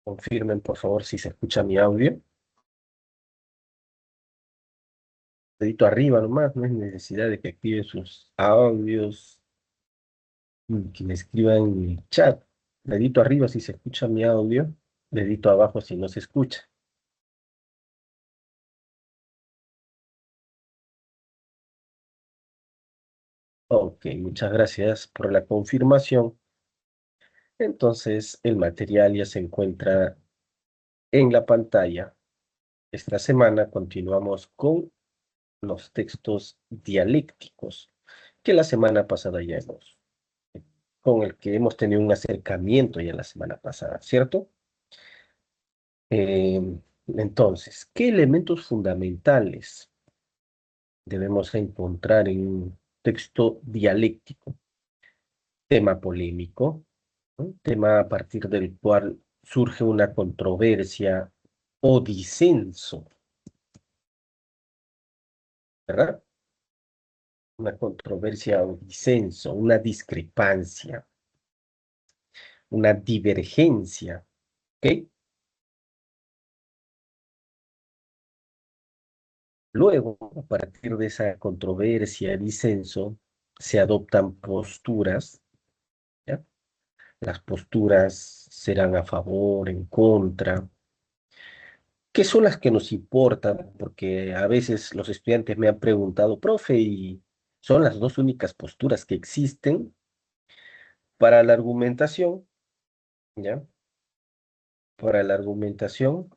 Confirmen, por favor, si se escucha mi audio. Dedito arriba nomás, no hay necesidad de que activen sus audios, que me escriban en el chat. Dedito arriba si se escucha mi audio, dedito abajo si no se escucha. Ok, muchas gracias por la confirmación. Entonces, el material ya se encuentra en la pantalla. Esta semana continuamos con los textos dialécticos, que la semana pasada ya con el que hemos tenido un acercamiento ya la semana pasada, ¿cierto? Entonces, ¿qué elementos fundamentales debemos encontrar en un texto dialéctico? Tema polémico, ¿no? Tema a partir del cual surge una controversia o disenso, ¿verdad? Una controversia o disenso, una discrepancia, una divergencia, ¿ok? Luego, a partir de esa controversia, disenso, se adoptan posturas, ¿ya? Las posturas serán a favor, en contra. ¿Qué son las que nos importan? Porque a veces los estudiantes me han preguntado, profe, ¿y son las dos únicas posturas que existen para la argumentación? ¿Ya? Para la argumentación.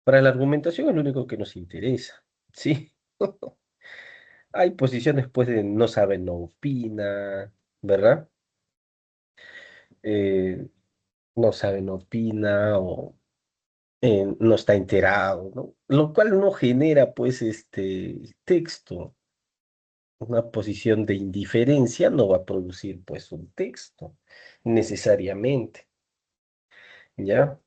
Para la argumentación es lo único que nos interesa, ¿sí? Hay posiciones, pues, de no sabe, no opina, ¿verdad? Eh, no sabe, no opina o no está enterado, ¿no? Lo cual no genera, pues, texto. Una posición de indiferencia no va a producir, pues, un texto, necesariamente, ¿ya?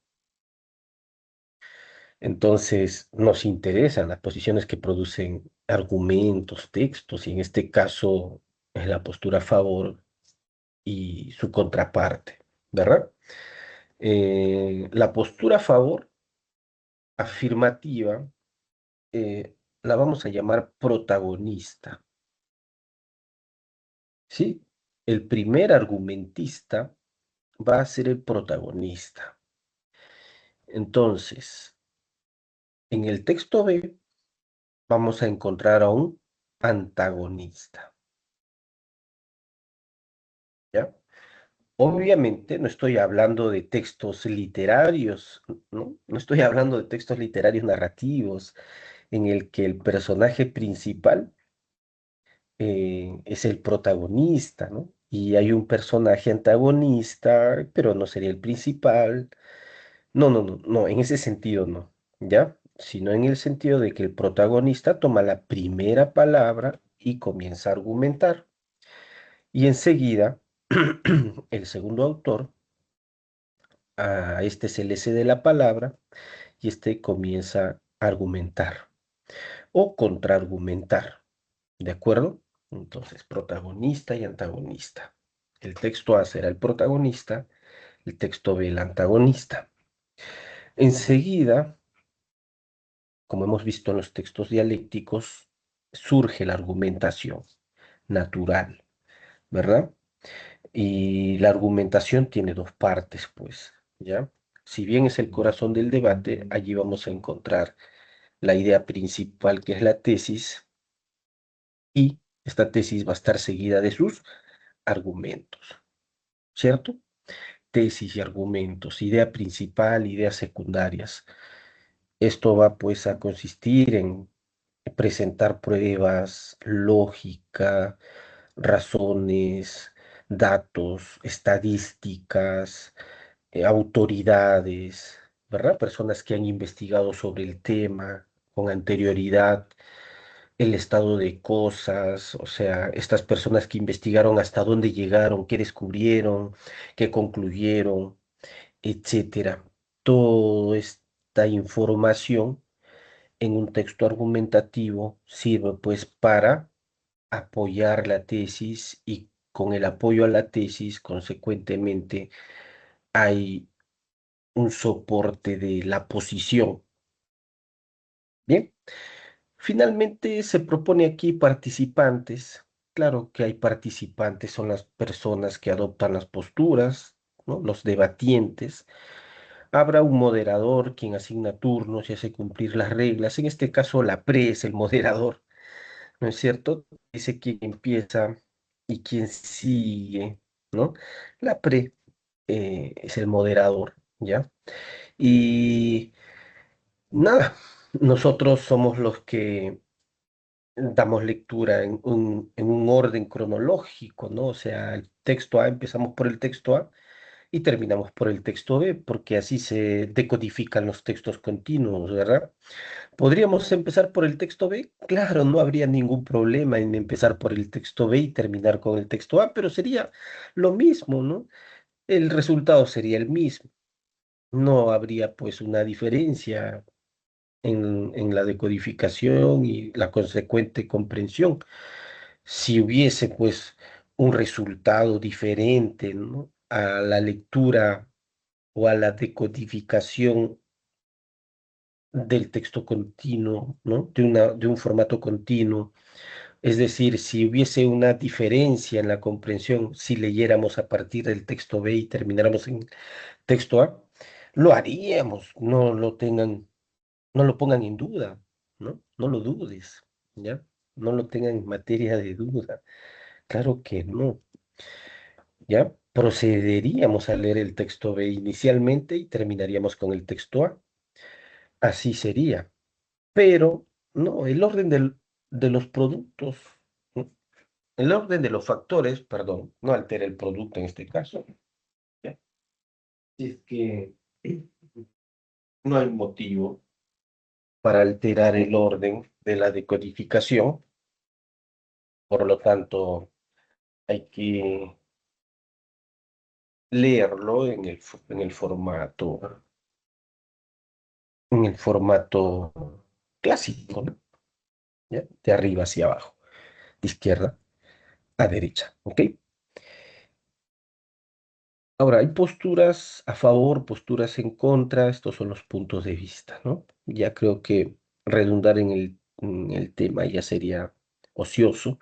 Entonces, nos interesan las posiciones que producen argumentos, textos, y en este caso es la postura a favor y su contraparte, ¿verdad? La postura a favor, afirmativa, la vamos a llamar protagonista, ¿sí? El primer argumentista va a ser el protagonista. Entonces, en el texto B vamos a encontrar a un antagonista, ¿ya? Obviamente no estoy hablando de textos literarios, ¿no? No estoy hablando de textos literarios narrativos en el que el personaje principal es el protagonista, ¿no? Y hay un personaje antagonista, pero no sería el principal. No, no, no, no, en ese sentido no, ¿ya? Sino en el sentido de que el protagonista toma la primera palabra y comienza a argumentar. Y enseguida, el segundo autor, a este se le cede la palabra y este comienza a argumentar o contraargumentar, ¿de acuerdo? Entonces, protagonista y antagonista. El texto A será el protagonista, el texto B el antagonista. Enseguida, como hemos visto en los textos dialécticos, surge la argumentación natural, ¿verdad? Y la argumentación tiene dos partes, pues, ¿ya? Si bien es el corazón del debate, allí vamos a encontrar la idea principal, que es la tesis, y esta tesis va a estar seguida de sus argumentos, ¿cierto? Tesis y argumentos, idea principal, ideas secundarias. Esto va pues a consistir en presentar pruebas, lógica, razones, datos, estadísticas, autoridades, ¿verdad? Personas que han investigado sobre el tema con anterioridad, el estado de cosas, o sea, estas personas que investigaron hasta dónde llegaron, qué descubrieron, qué concluyeron, etcétera. Toda esta información en un texto argumentativo sirve pues para apoyar la tesis y con el apoyo a la tesis, consecuentemente, hay un soporte de la posición. Bien, finalmente se propone aquí participantes. Claro que hay participantes, son las personas que adoptan las posturas, ¿no? Los debatientes. Habrá un moderador quien asigna turnos y hace cumplir las reglas. En este caso, la pre es el moderador, ¿no es cierto? Dice quién empieza y quién sigue, ¿no? La pre es el moderador, ¿ya? Y nada, nosotros somos los que damos lectura en un orden cronológico, ¿no? O sea, el texto A, empezamos por el texto A y terminamos por el texto B, porque así se decodifican los textos continuos, ¿verdad? ¿Podríamos empezar por el texto B? Claro, no habría ningún problema en empezar por el texto B y terminar con el texto A, pero sería lo mismo, ¿no? El resultado sería el mismo. No habría pues una diferencia en la decodificación y la consecuente comprensión. Si hubiese pues un resultado diferente, ¿no? A la lectura o a la decodificación del texto continuo, ¿no? De un formato continuo. Es decir, si hubiese una diferencia en la comprensión, si leyéramos a partir del texto B y termináramos en texto A, lo haríamos, no lo pongan en duda, ¿no? No lo dudes, ¿ya? No lo tengan en materia de duda. Claro que no, ¿ya? Procederíamos a leer el texto B inicialmente y terminaríamos con el texto A. Así sería. Pero, no, el orden de los productos, ¿no? El orden de los factores, perdón, no altera el producto en este caso, ¿ya? Es que no hay motivo para alterar el orden de la decodificación, por lo tanto, hay que leerlo en el formato clásico, ¿no? ¿Ya? De arriba hacia abajo, de izquierda a derecha, ¿ok? Ahora, hay posturas a favor, posturas en contra, estos son los puntos de vista, ¿no? Ya creo que redundar en el tema ya sería ocioso.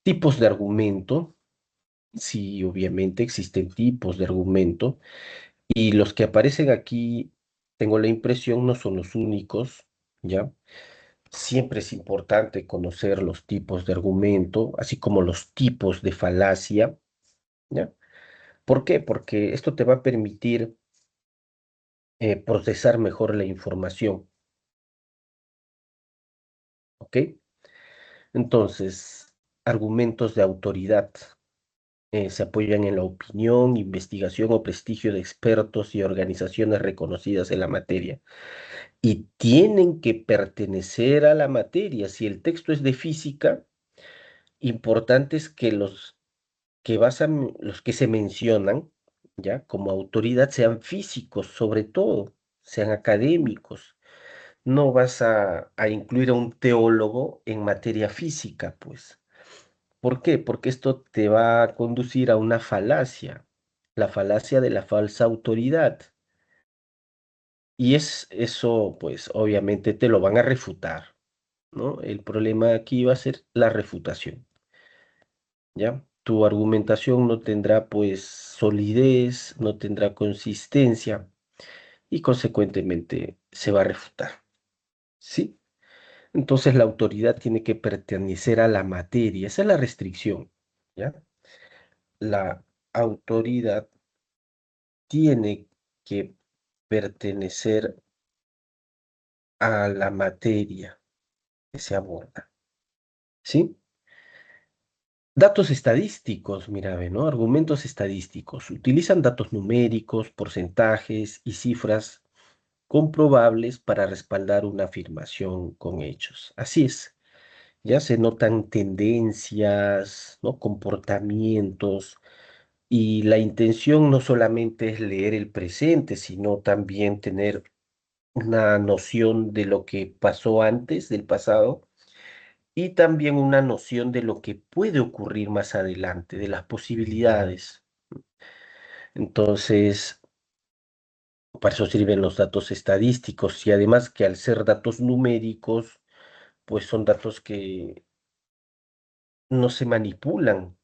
Tipos de argumento, sí, obviamente existen tipos de argumento, y los que aparecen aquí, tengo la impresión, no son los únicos, ¿ya? Siempre es importante conocer los tipos de argumento, así como los tipos de falacia, ¿ya? ¿Por qué? Porque esto te va a permitir procesar mejor la información, ¿ok? Entonces, argumentos de autoridad se apoyan en la opinión, investigación o prestigio de expertos y organizaciones reconocidas en la materia y tienen que pertenecer a la materia. Si el texto es de física, importante es que los que se mencionan, ¿ya? Como autoridad sean físicos, sobre todo, sean académicos. No vas a incluir a un teólogo en materia física, pues. ¿Por qué? Porque esto te va a conducir a una falacia, la falacia de la falsa autoridad. Y eso, pues, obviamente te lo van a refutar, ¿no? El problema aquí va a ser la refutación, ¿ya? Tu argumentación no tendrá, pues, solidez, no tendrá consistencia y consecuentemente se va a refutar, ¿sí? Entonces la autoridad tiene que pertenecer a la materia. Esa es la restricción, ¿ya? La autoridad tiene que pertenecer a la materia que se aborda, ¿sí? Datos estadísticos, mira, ve, ¿no? Argumentos estadísticos. Utilizan datos numéricos, porcentajes y cifras comprobables para respaldar una afirmación con hechos. Así es. Ya se notan tendencias, ¿no? Comportamientos, y la intención no solamente es leer el presente, sino también tener una noción de lo que pasó antes del pasado y también una noción de lo que puede ocurrir más adelante, de las posibilidades. Entonces, para eso sirven los datos estadísticos y además que al ser datos numéricos, pues son datos que no se manipulan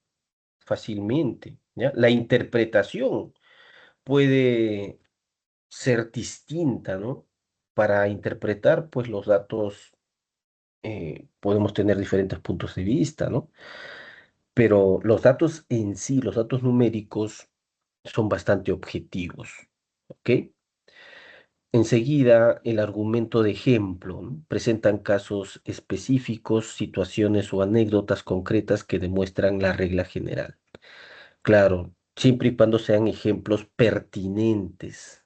fácilmente, ¿ya? La interpretación puede ser distinta, ¿no? Para interpretar, pues los datos podemos tener diferentes puntos de vista, ¿no? Pero los datos en sí, los datos numéricos, son bastante objetivos, ¿ok? Enseguida, el argumento de ejemplo, ¿no? Presentan casos específicos, situaciones o anécdotas concretas que demuestran la regla general. Claro, siempre y cuando sean ejemplos pertinentes.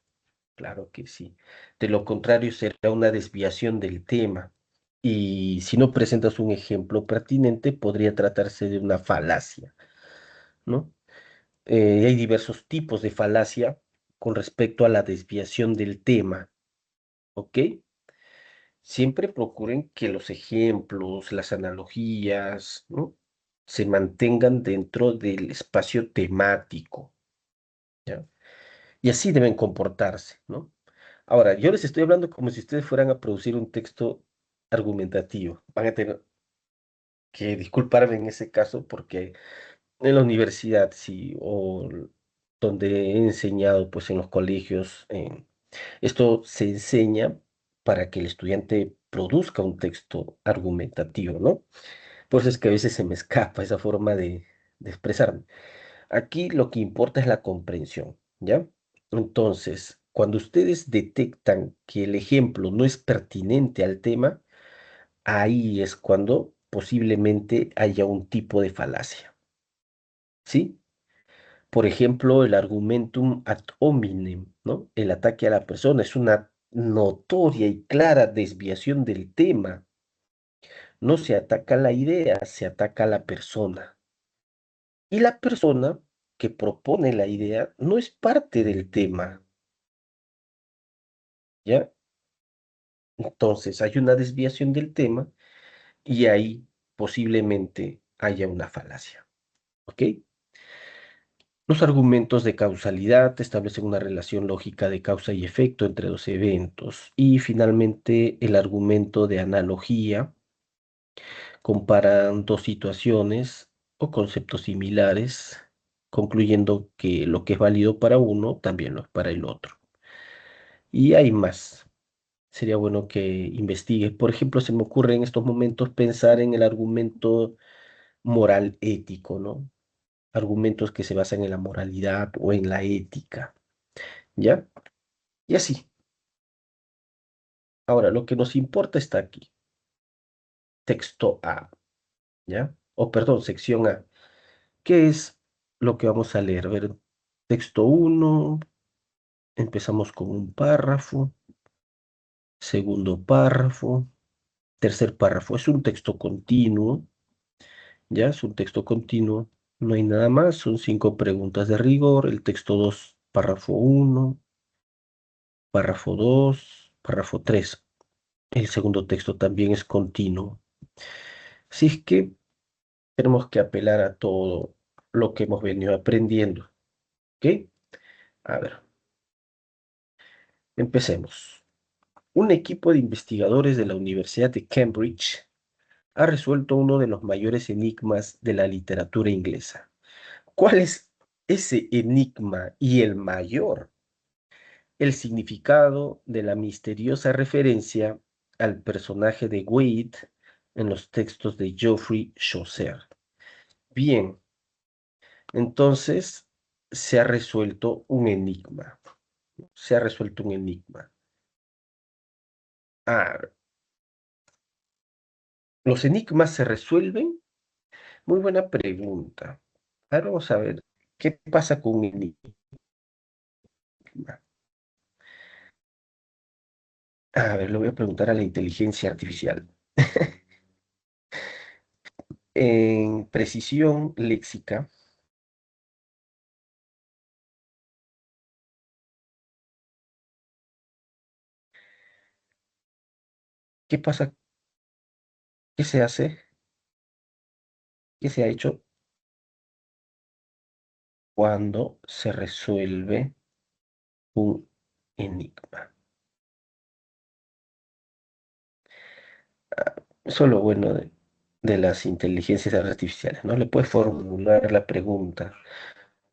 Claro que sí. De lo contrario, será una desviación del tema. Y si no presentas un ejemplo pertinente, podría tratarse de una falacia, ¿no? Hay diversos tipos de falacia con respecto a la desviación del tema, ¿ok? Siempre procuren que los ejemplos, las analogías, ¿no? Se mantengan dentro del espacio temático, ¿ya? Y así deben comportarse, ¿no? Ahora, yo les estoy hablando como si ustedes fueran a producir un texto argumentativo. Van a tener que disculparme en ese caso porque en la universidad, sí, donde he enseñado, pues en los colegios, esto se enseña para que el estudiante produzca un texto argumentativo, ¿no? Por eso es que a veces se me escapa esa forma de expresarme. Aquí lo que importa es la comprensión, ¿ya? Entonces, cuando ustedes detectan que el ejemplo no es pertinente al tema, ahí es cuando posiblemente haya un tipo de falacia, ¿sí? Por ejemplo, el argumentum ad hominem, ¿no? El ataque a la persona es una notoria y clara desviación del tema. No se ataca la idea, se ataca a la persona. Y la persona que propone la idea no es parte del tema, ¿ya? Entonces hay una desviación del tema y ahí posiblemente haya una falacia, ¿ok? Los argumentos de causalidad establecen una relación lógica de causa y efecto entre dos eventos. Y finalmente, el argumento de analogía comparan dos situaciones o conceptos similares, concluyendo que lo que es válido para uno también lo es para el otro. Y hay más. Sería bueno que investigue. Por ejemplo, se me ocurre en estos momentos pensar en el argumento moral ético, ¿no? Argumentos que se basan en la moralidad o en la ética, ¿ya? Y así. Ahora, lo que nos importa está aquí. Texto A, ¿ya? O perdón, sección A. ¿Qué es lo que vamos a leer? A ver, texto uno, empezamos con un párrafo, segundo párrafo, tercer párrafo. Es un texto continuo, ¿ya? Es un texto continuo. No hay nada más, son 5 preguntas de rigor. El texto 2, párrafo uno, párrafo 2, párrafo 3. El segundo texto también es continuo. Así es que tenemos que apelar a todo lo que hemos venido aprendiendo, ¿ok? A ver, empecemos. Un equipo de investigadores de la Universidad de Cambridge ha resuelto uno de los mayores enigmas de la literatura inglesa. ¿Cuál es ese enigma y el mayor? El significado de la misteriosa referencia al personaje de Wade en los textos de Geoffrey Chaucer. Bien, entonces se ha resuelto un enigma. Se ha resuelto un enigma. Ah, ¿los enigmas se resuelven? Muy buena pregunta. Ahora vamos a ver qué pasa con un enigma. A ver, le voy a preguntar a la inteligencia artificial. En precisión léxica, ¿Qué pasa? ¿Qué se hace? ¿Qué se ha hecho cuando se resuelve un enigma? Eso es lo bueno de las inteligencias artificiales, ¿no? Le puedes formular la pregunta.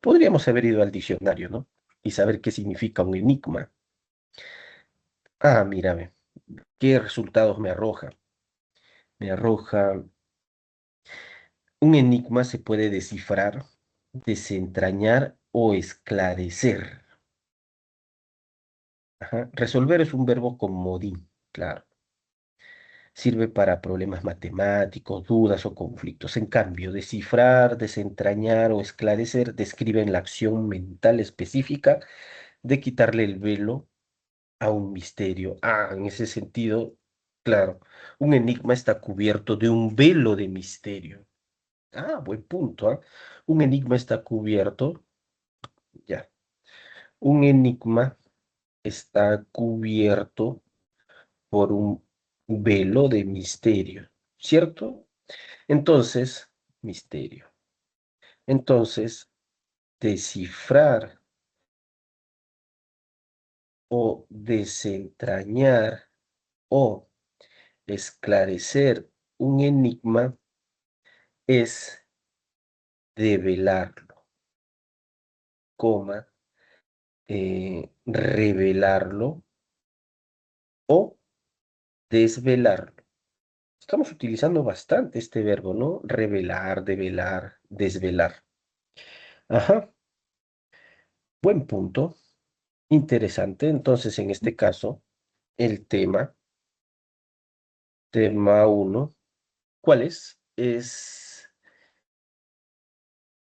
Podríamos haber ido al diccionario, ¿no? Y saber qué significa un enigma. Ah, mírame, ¿qué resultados me arroja? Me arroja, un enigma se puede descifrar, desentrañar o esclarecer. Ajá. Resolver es un verbo comodín, claro. Sirve para problemas matemáticos, dudas o conflictos. En cambio, descifrar, desentrañar o esclarecer describen la acción mental específica de quitarle el velo a un misterio. Ah, en ese sentido, claro, un enigma está cubierto de un velo de misterio. Ah, buen punto, ¿ah? Un enigma está cubierto, ya. Un enigma está cubierto por un velo de misterio, ¿cierto? Entonces, misterio. Entonces, descifrar o desentrañar o esclarecer un enigma es develarlo, coma, revelarlo o desvelarlo. Estamos utilizando bastante este verbo, ¿no? Revelar, develar, desvelar. Ajá, buen punto. Interesante. Entonces, en este caso, el tema uno, ¿cuál es? Es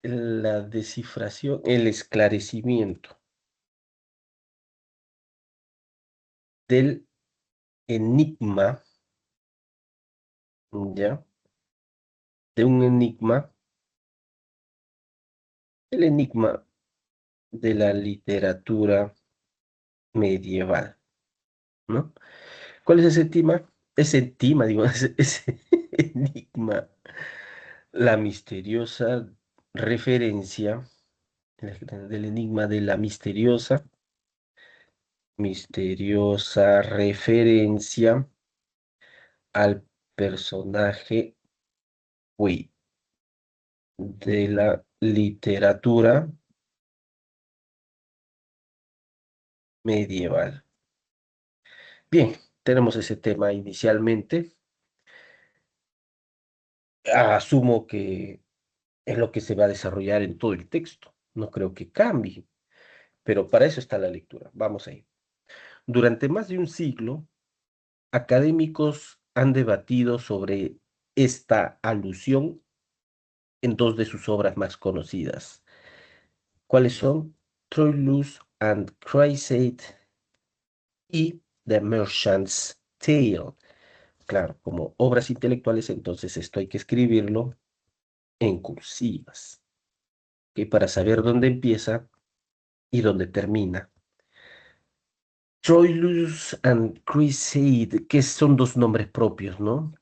la descifración, el esclarecimiento del enigma, ¿ya? De un enigma, el enigma de la literatura medieval, ¿no? ¿Cuál es ese tema? Ese tema, digo, ese enigma, la misteriosa referencia del enigma de la misteriosa referencia al personaje, uy, de la literatura medieval. Bien, tenemos ese tema inicialmente. Asumo que es lo que se va a desarrollar en todo el texto. No creo que cambie, pero para eso está la lectura. Vamos ahí. Durante más de un siglo, académicos han debatido sobre esta alusión en dos de sus obras más conocidas. ¿Cuáles son? Troilus and Crusade y The Merchant's Tale. Claro, como obras intelectuales, entonces esto hay que escribirlo en cursivas, que para saber dónde empieza y dónde termina. Troilus and Crusade, que son dos nombres propios, ¿no?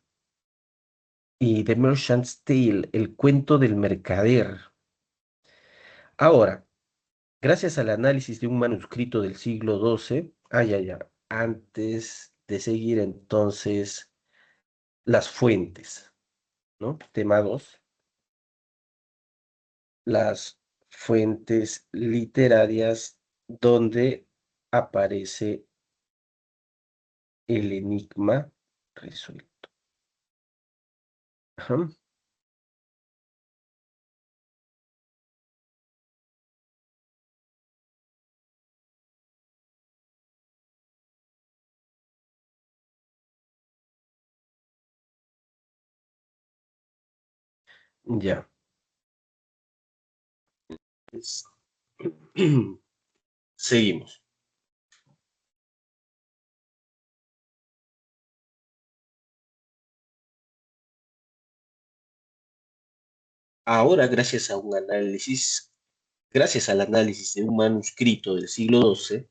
Y The Merchant's Tale, el cuento del mercader. Ahora, gracias al análisis de un manuscrito del siglo XII, antes de seguir entonces las fuentes, ¿no? Tema 2, las fuentes literarias donde aparece el enigma resuelto. Ajá, ya. Es- Seguimos. Ahora, gracias al análisis de un manuscrito del siglo XII,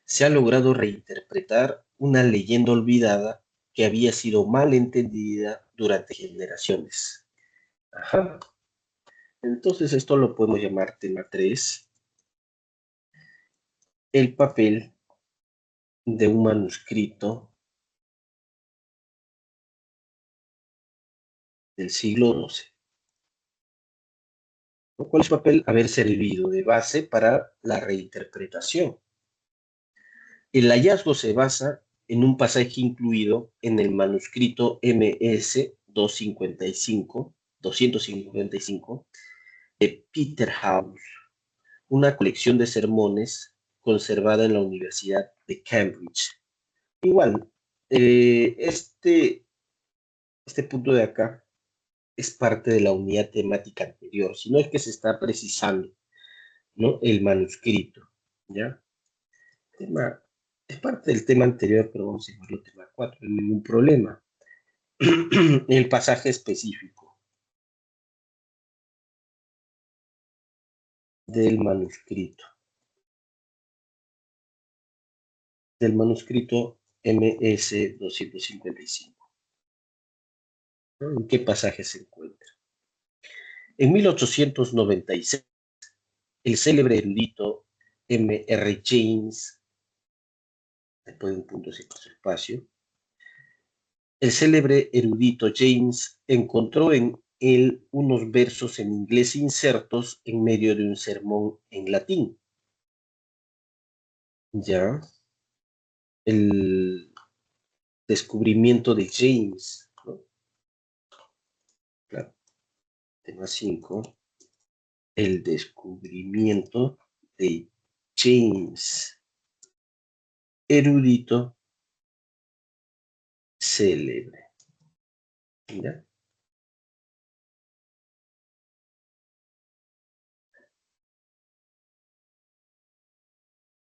se ha logrado reinterpretar una leyenda olvidada que había sido mal entendida durante generaciones. Ajá. Entonces esto lo podemos llamar tema 3, el papel de un manuscrito del siglo XII. ¿Cuál es el papel? Haber servido de base para la reinterpretación. El hallazgo se basa en un pasaje incluido en el manuscrito MS 255 de Peter House, una colección de sermones conservada en la Universidad de Cambridge. Igual, este punto de acá es parte de la unidad temática anterior, sino es que se está precisando, ¿no? El manuscrito, ¿ya? Tema, es parte del tema anterior, pero vamos a llamarlo tema 4, no hay ningún problema. El pasaje específico del manuscrito MS 255. ¿En qué pasaje se encuentra? En 1896, el célebre erudito M.R. James, después de un punto sin espacio, el célebre erudito James encontró en él unos versos en inglés insertos en medio de un sermón en latín. Ya, el descubrimiento de James, ¿no? Claro. Tema 5, el descubrimiento de James, erudito célebre. ¿Ya?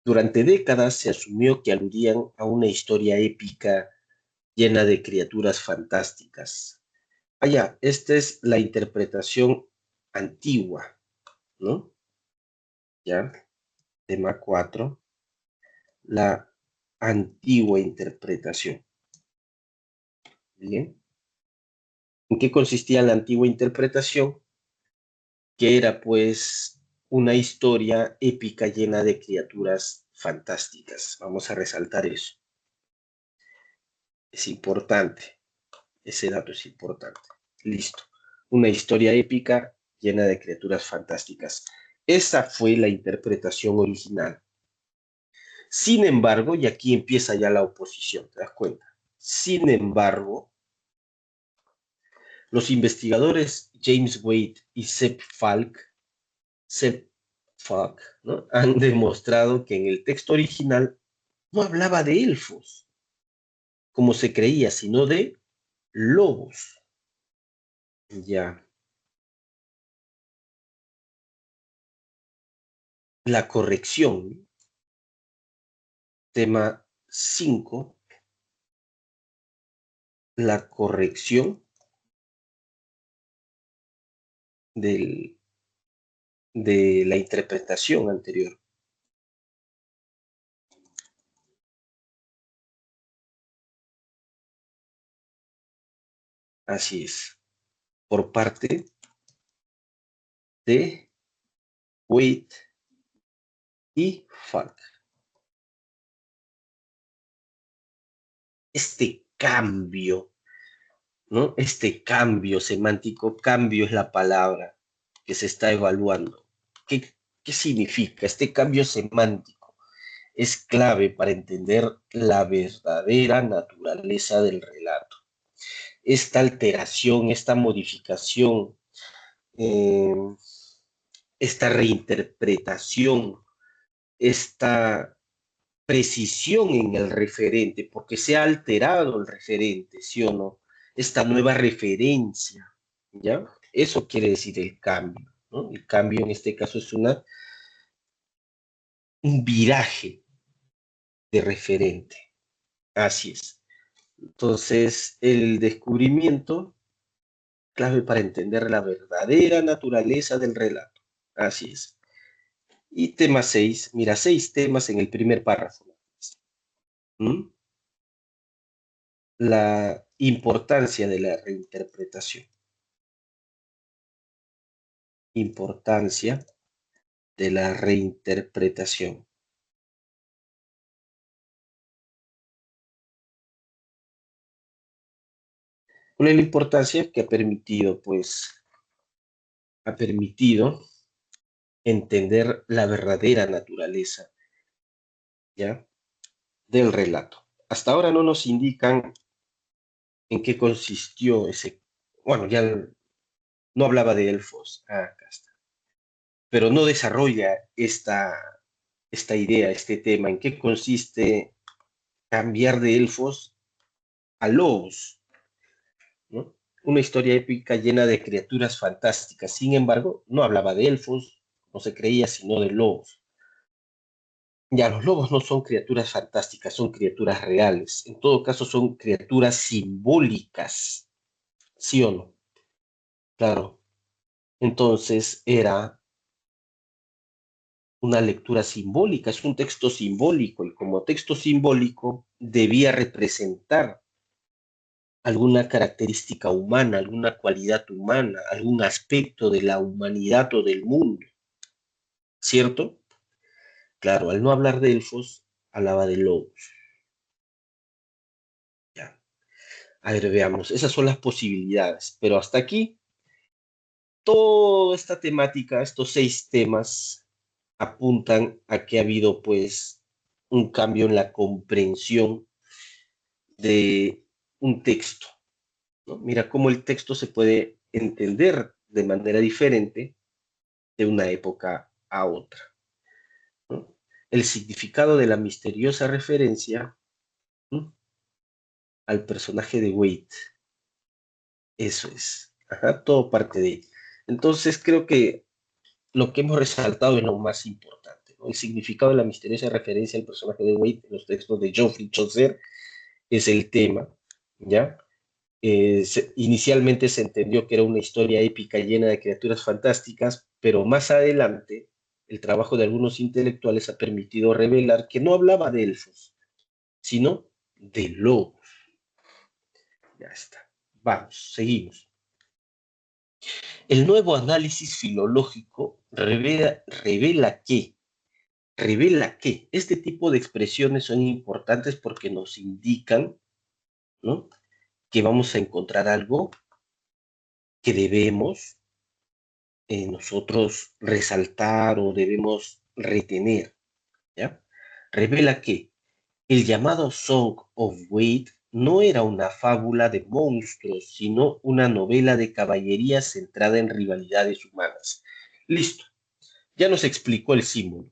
Durante décadas se asumió que aludían a una historia épica llena de criaturas fantásticas. Esta es la interpretación antigua, ¿no? Ya, tema 4, la antigua interpretación. Bien. ¿En qué consistía la antigua interpretación? Que era pues una historia épica llena de criaturas fantásticas. Vamos a resaltar eso. Es importante. Ese dato es importante. Listo. Una historia épica llena de criaturas fantásticas. Esa fue la interpretación original. Sin embargo, y aquí empieza ya la oposición, ¿te das cuenta? Sin embargo, los investigadores James Wade y Sepp Falk, ¿no? Han demostrado que en el texto original no hablaba de elfos, como se creía, sino de lobos. Ya. La corrección, tema 5, la corrección del, de la interpretación anterior. Así es. Por parte de Wade y Falk. Este cambio, ¿no? Este cambio semántico, cambio es la palabra que se está evaluando. ¿Qué significa? Este cambio semántico es clave para entender la verdadera naturaleza del relato. Esta alteración, esta modificación, eh, esta reinterpretación, esta precisión en el referente, porque se ha alterado el referente, ¿sí o no? Esta nueva referencia, ¿ya? Eso quiere decir el cambio, ¿no? El cambio en este caso es un viraje de referente. Así es. Entonces, el descubrimiento, clave para entender la verdadera naturaleza del relato. Así es. Y tema 6, mira, 6 temas en el primer párrafo. ¿Mm? la importancia de la reinterpretación. Importancia de la reinterpretación. ¿Cuál es la importancia? Que ha permitido, pues, ha permitido entender la verdadera naturaleza, ¿ya?, del relato. Hasta ahora no nos indican en qué consistió ese, bueno, ya no hablaba de elfos, acá está, pero no desarrolla esta idea, este tema, en qué consiste cambiar de elfos a lobos, ¿no? Una historia épica llena de criaturas fantásticas. Sin embargo, no hablaba de elfos, no se creía, sino de lobos. Ya, los lobos no son criaturas fantásticas, son criaturas reales. En todo caso, son criaturas simbólicas, ¿sí o no? Claro. Entonces, era una lectura simbólica, es un texto simbólico, y como texto simbólico debía representar alguna característica humana, alguna cualidad humana, algún aspecto de la humanidad o del mundo, ¿cierto? Claro, al no hablar de elfos, hablaba de lobos. Ya. A ver, veamos, esas son las posibilidades, pero hasta aquí, toda esta temática, estos 6 temas, apuntan a que ha habido, pues, un cambio en la comprensión de un texto, ¿no? Mira cómo el texto se puede entender de manera diferente de una época a otra, ¿no? El significado de la misteriosa referencia, ¿no?, al personaje de Wade. Eso es. Ajá, todo parte de ahí. Entonces creo que lo que hemos resaltado es lo más importante, ¿no? El significado de la misteriosa referencia al personaje de Wade en los textos de Geoffrey Chaucer es el tema, ¿ya? Inicialmente se entendió que era una historia épica llena de criaturas fantásticas, pero más adelante el trabajo de algunos intelectuales ha permitido revelar que no hablaba de elfos, sino de lobos. Ya está. Vamos, seguimos. El nuevo análisis filológico revela que este tipo de expresiones son importantes porque nos indican, ¿no?, que vamos a encontrar algo que debemos nosotros resaltar o debemos retener, ¿ya? Revela que el llamado Song of Wade no era una fábula de monstruos, sino una novela de caballería centrada en rivalidades humanas. Listo, ya nos explicó el símbolo,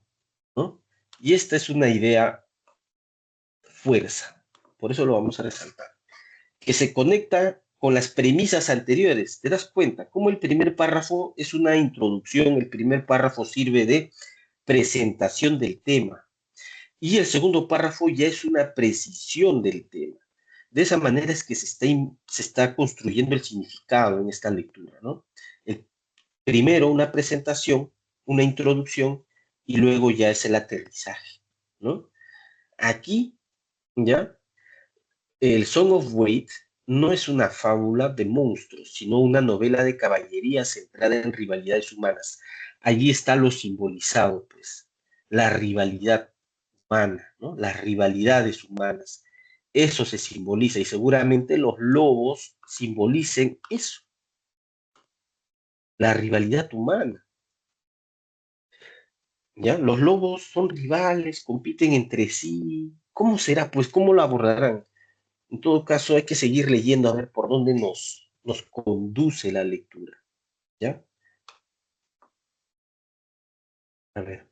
¿no? Y esta es una idea fuerza, por eso lo vamos a resaltar, que se conecta con las premisas anteriores. ¿Te das cuenta? Cómo el primer párrafo es una introducción, el primer párrafo sirve de presentación del tema y el segundo párrafo ya es una precisión del tema. De esa manera es que se está construyendo el significado en esta lectura, ¿no? El primero una presentación, una introducción y luego ya es el aterrizaje, ¿no? Aquí, ¿ya? El Song of Wade no es una fábula de monstruos, sino una novela de caballería centrada en rivalidades humanas. Allí está lo simbolizado, pues, la rivalidad humana, ¿no? Las rivalidades humanas. Eso se simboliza y seguramente los lobos simbolicen eso, la rivalidad humana. ¿Ya? Los lobos son rivales, compiten entre sí. ¿Cómo será? Pues, ¿cómo lo abordarán? En todo caso, hay que seguir leyendo a ver por dónde nos conduce la lectura, ¿ya? A ver,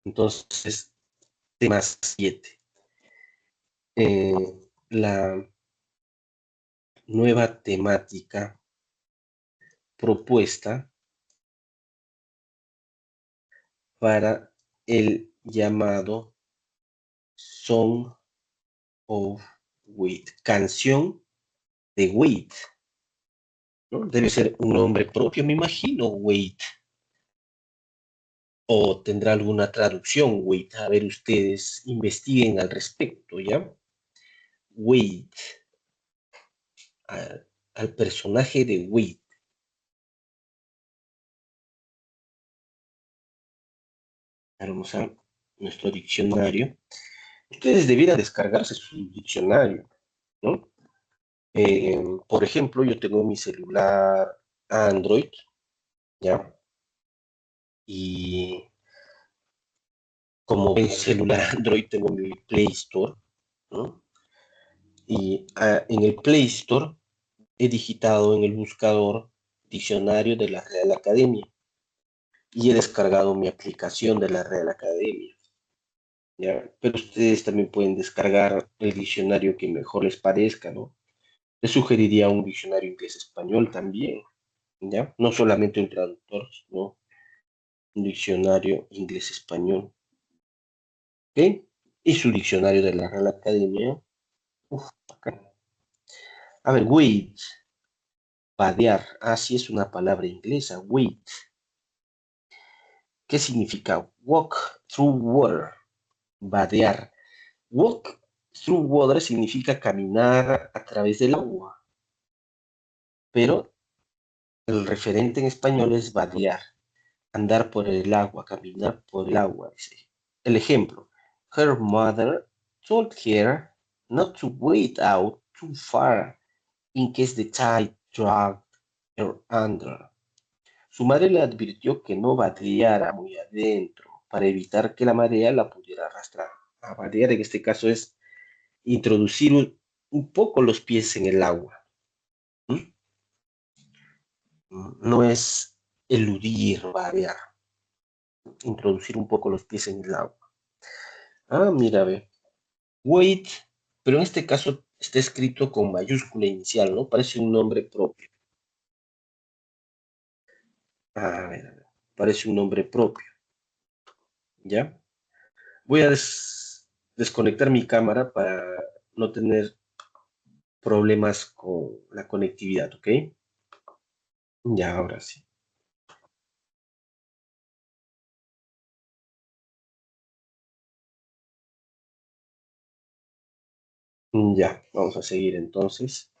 entonces, tema 7. Eh, la nueva temática propuesta para el llamado Song of Wade, canción de Wade, ¿no? Debe ser un nombre propio, me imagino, Wade. O tendrá alguna traducción, Wade. A ver, ustedes investiguen al respecto, ¿ya? Wade. al personaje de Wade. Vamos a nuestro diccionario. Ustedes debieran descargarse su diccionario, ¿no? Por ejemplo, yo tengo mi celular Android, ¿ya? Y como ven, celular Android tengo mi Play Store, ¿no? Y en el Play Store he digitado en el buscador diccionario de la Real Academia y he descargado mi aplicación de la Real Academia, ¿ya? Pero ustedes también pueden descargar el diccionario que mejor les parezca, ¿no? Les sugeriría un diccionario inglés-español también, ¿ya? No solamente un traductor, sino un diccionario inglés-español, ¿ok? Y su diccionario de la Real Academia. Uf, acá. A ver, wait, vadear. Ah, sí, es una palabra inglesa, wait. ¿Qué significa? Walk through water, vadear. Walk through water significa caminar a través del agua, pero el referente en español es vadear, andar por el agua, caminar por el agua. Dice. El ejemplo, her mother told her not to wade out too far in case the tide dragged her under. Su madre le advirtió que no vadeara muy adentro para evitar que la marea la pudiera arrastrar. A vadear en este caso es introducir un poco los pies en el agua. ¿Mm? No es eludir, vadear, introducir un poco los pies en el agua. Ah, mira, ve. Wade, pero en este caso está escrito con mayúscula inicial, ¿no? Parece un nombre propio. A ver, parece un nombre propio, ¿ya? Voy a desconectar mi cámara para no tener problemas con la conectividad, ¿ok? Ya, ahora sí. Ya, vamos a seguir entonces.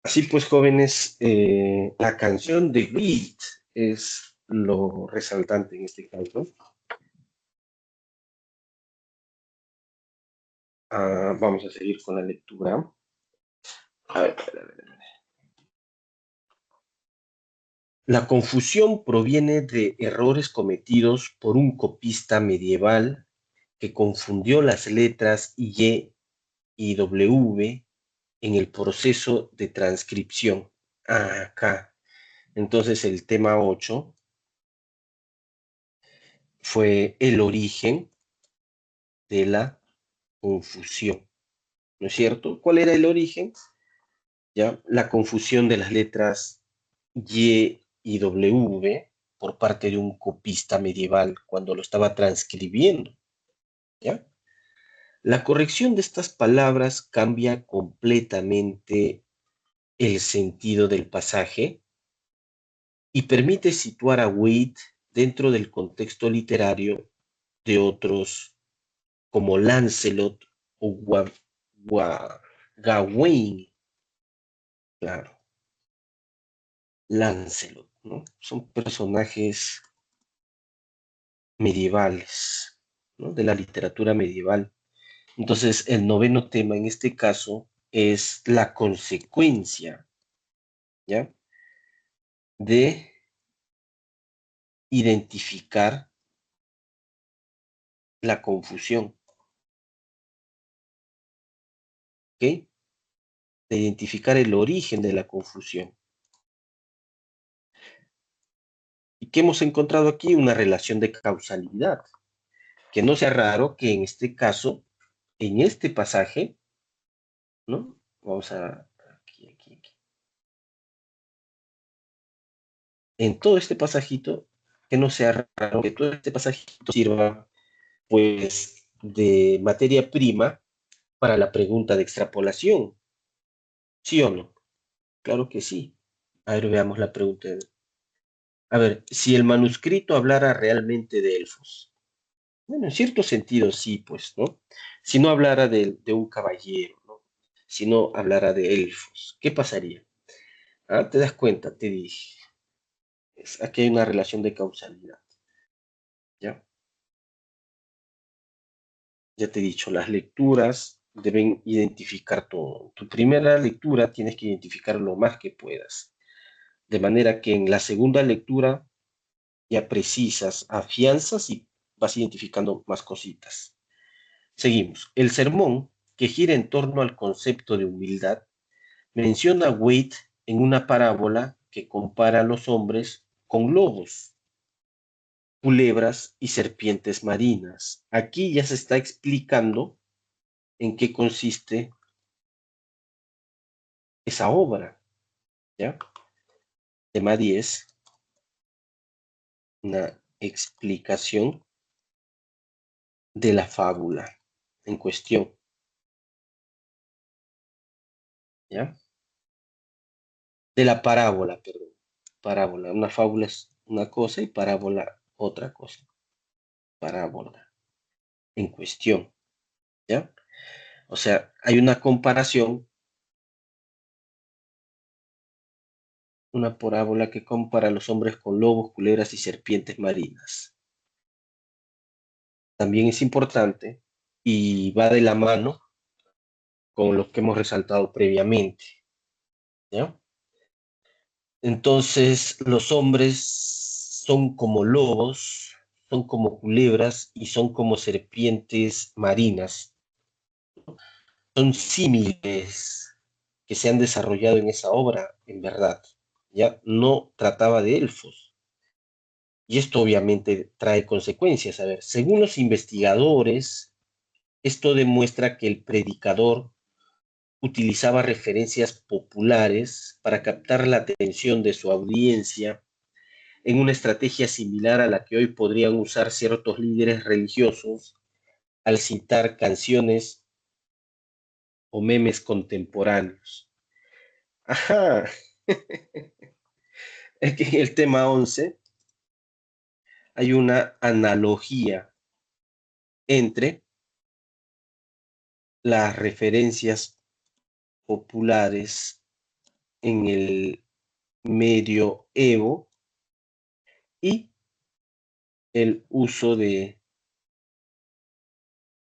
Así pues, jóvenes, la canción de Beat es lo resaltante en este caso. Vamos a seguir con la lectura. A ver, a ver, a ver. La confusión proviene de errores cometidos por un copista medieval que confundió las letras Y y W en el proceso de transcripción. Acá. Entonces el tema 8 fue el origen de la confusión, ¿no es cierto? ¿Cuál era el origen? ¿Ya? La confusión de las letras Y W por parte de un copista medieval cuando lo estaba transcribiendo, ¿ya? La corrección de estas palabras cambia completamente el sentido del pasaje y permite situar a Wade dentro del contexto literario de otros como Lancelot o Gawain, claro, Lancelot, ¿no? Son personajes medievales, ¿no? De la literatura medieval. Entonces, el noveno tema en este caso es la consecuencia, ¿ya? De identificar la confusión, ¿ok? De identificar el origen de la confusión. ¿Y qué hemos encontrado aquí? Una relación de causalidad, que no sea raro que en este caso, en este pasaje, ¿no? Vamos a... Aquí. En todo este pasajito, que no sea raro que todo este pasajito sirva, pues, de materia prima para la pregunta de extrapolación, ¿sí o no? Claro que sí. A ver, veamos la pregunta. A ver, si el manuscrito hablara realmente de elfos. Bueno, en cierto sentido sí, pues, ¿no? Si no hablara de un caballero, ¿no? si no hablara de elfos? ¿Qué pasaría? Ah, ¿te das cuenta? Te dije. Aquí hay una relación de causalidad. ¿Ya? Ya te he dicho, las lecturas deben identificar todo. Tu primera lectura tienes que identificar lo más que puedas. De manera que en la segunda lectura ya precisas, afianzas y vas identificando más cositas. Seguimos. El sermón, que gira en torno al concepto de humildad, menciona a Waite en una parábola que compara a los hombres con lobos, culebras y serpientes marinas. Aquí ya se está explicando en qué consiste esa obra, ¿ya? Tema 10, una explicación de la fábula en cuestión, ¿ya? De la parábola, perdón. Parábola. Una fábula es una cosa y parábola otra cosa. Parábola en cuestión, ¿ya? O sea, hay una comparación, una parábola que compara a los hombres con lobos, culebras y serpientes marinas. También es importante y va de la mano con lo que hemos resaltado previamente, ¿ya? Entonces, los hombres son como lobos, son como culebras y son como serpientes marinas. Son símiles que se han desarrollado en esa obra, en verdad. Ya no trataba de elfos. Y esto obviamente trae consecuencias. A ver, según los investigadores, esto demuestra que el predicador utilizaba referencias populares para captar la atención de su audiencia en una estrategia similar a la que hoy podrían usar ciertos líderes religiosos al citar canciones o memes contemporáneos. Ajá, es que en el tema 11 hay una analogía entre las referencias populares en el medio Evo y el uso de,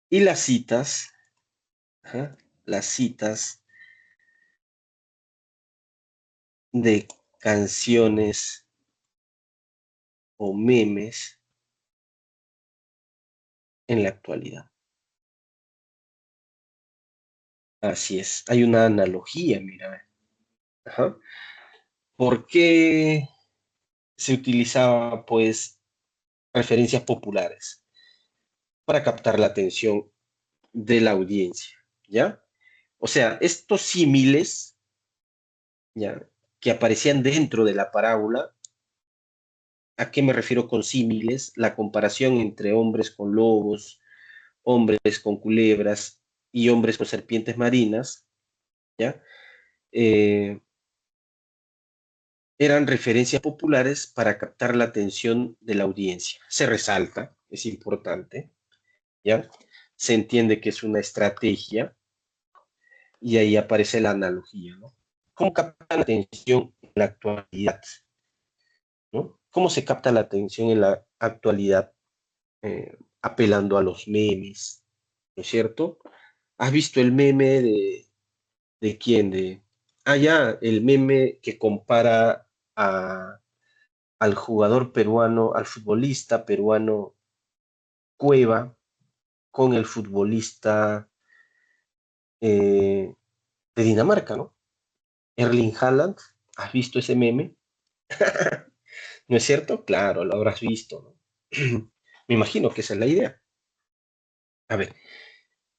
y ajá, las citas de canciones o memes en la actualidad. Así es, hay una analogía, mira. Ajá. ¿Por qué se utilizaba, pues, referencias populares? Para captar la atención de la audiencia, ¿ya? O sea, estos símiles, ¿ya? Que aparecían dentro de la parábola, ¿a qué me refiero con símiles? La comparación entre hombres con lobos, hombres con culebras y hombres con serpientes marinas, ¿ya? Eh, eran referencias populares para captar la atención de la audiencia. Se resalta, es importante, ¿ya? Se entiende que es una estrategia y ahí aparece la analogía, ¿no? ¿Cómo capta la atención en la actualidad? ¿No? ¿Cómo se capta la atención en la actualidad? Apelando a los memes, ¿no es cierto? ¿Has visto el meme de quién? Ya, el meme que compara al jugador peruano, al futbolista peruano Cueva con el futbolista eh, de Dinamarca, ¿no? Erling Haaland, ¿has visto ese meme? ¿No es cierto? Claro, lo habrás visto, ¿no? Me imagino que esa es la idea. A ver,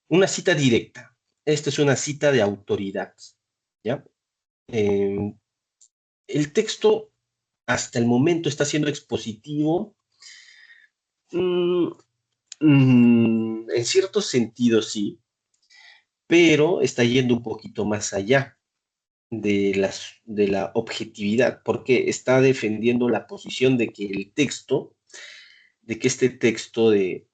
una cita directa. Esta es una cita de autoridad, ¿ya? Eh, el texto hasta el momento está siendo expositivo, mm, en cierto sentido sí, pero está yendo un poquito más allá de la objetividad, porque está defendiendo la posición de que el texto, de que este texto de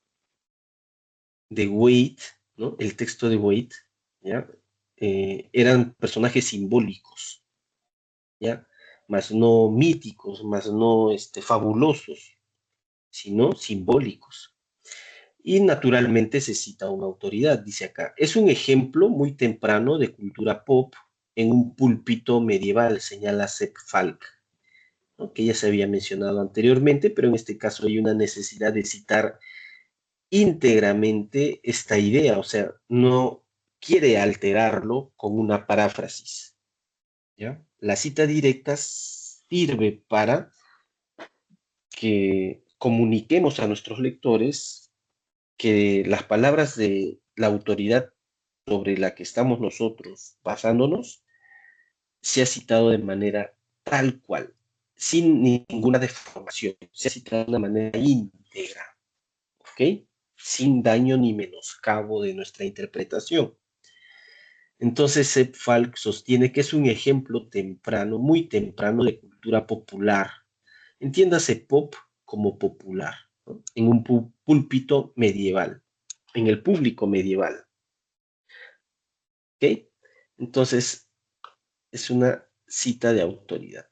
Waite, ¿no? El texto de Waite, ¿ya? eran personajes simbólicos, ¿ya? Más no míticos, más no fabulosos, sino simbólicos. Y naturalmente se cita una autoridad, dice acá. Es un ejemplo muy temprano de cultura pop en un púlpito medieval, señala Sepp Falk, ¿no? Que ya se había mencionado anteriormente, pero en este caso hay una necesidad de citar íntegramente esta idea, o sea, no quiere alterarlo con una paráfrasis, ¿ya? La cita directa sirve para que comuniquemos a nuestros lectores que las palabras de la autoridad sobre la que estamos nosotros basándonos se ha citado de manera tal cual, sin ninguna deformación, se ha citado de una manera íntegra, ¿ok? Sin daño ni menoscabo de nuestra interpretación. Entonces, Sepp Falk sostiene que es un ejemplo temprano, muy temprano de cultura popular. Entiéndase pop como popular, ¿no? En un púlpito medieval, en el público medieval. ¿Ok? Entonces, es una cita de autoridad.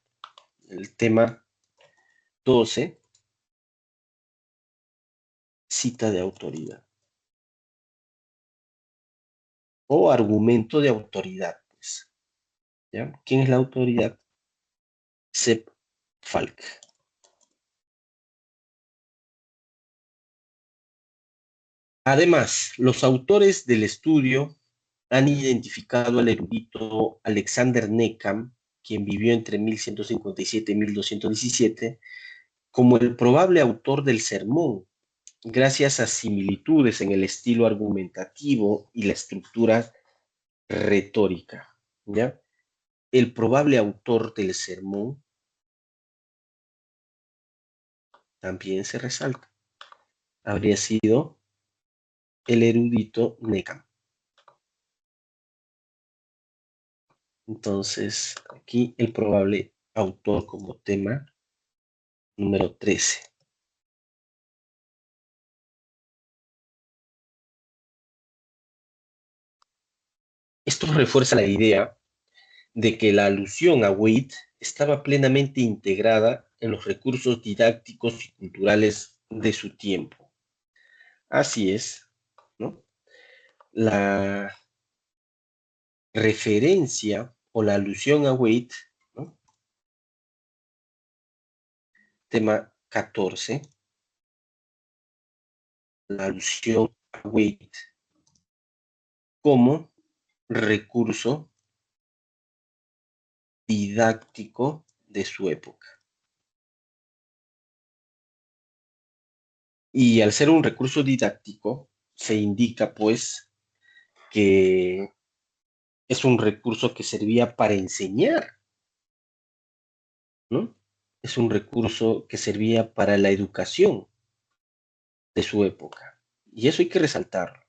El tema 12, cita de autoridad. O argumento de autoridad, pues. ¿Ya? ¿Quién es la autoridad? Sepp Falk. Además, los autores del estudio han identificado al erudito Alexander Neckham, quien vivió entre 1157 y 1217, como el probable autor del sermón, gracias a similitudes en el estilo argumentativo y la estructura retórica, ¿ya? El probable autor del sermón también se resalta. Habría sido el erudito Neckham. Entonces, aquí el probable autor como tema número 13. Esto refuerza la idea de que la alusión a Waite estaba plenamente integrada en los recursos didácticos y culturales de su tiempo. Así es, ¿no? La referencia o la alusión a Waite, ¿no? Tema 14, la alusión a Waite como recurso didáctico de su época. Y al ser un recurso didáctico, se indica pues que es un recurso que servía para enseñar, ¿no? Es un recurso que servía para la educación de su época. Y eso hay que resaltarlo,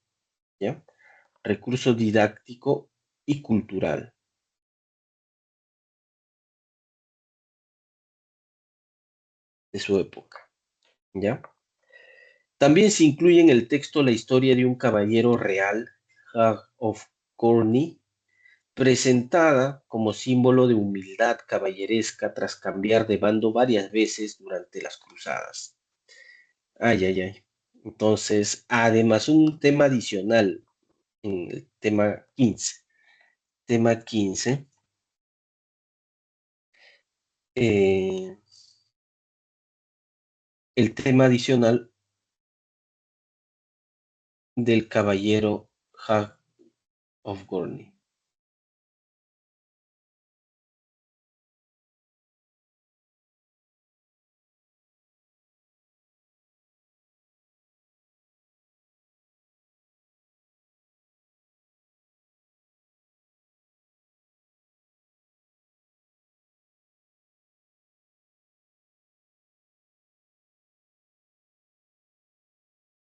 ¿ya? Recurso didáctico y cultural de su época, ¿ya? También se incluye en el texto la historia de un caballero real, Hugh of Corney, presentada como símbolo de humildad caballeresca tras cambiar de bando varias veces durante las cruzadas. Ay, ay, ay. Entonces, además, un tema adicional en el tema 15. Tema 15, eh, el tema adicional del caballero Hugh of Gorney.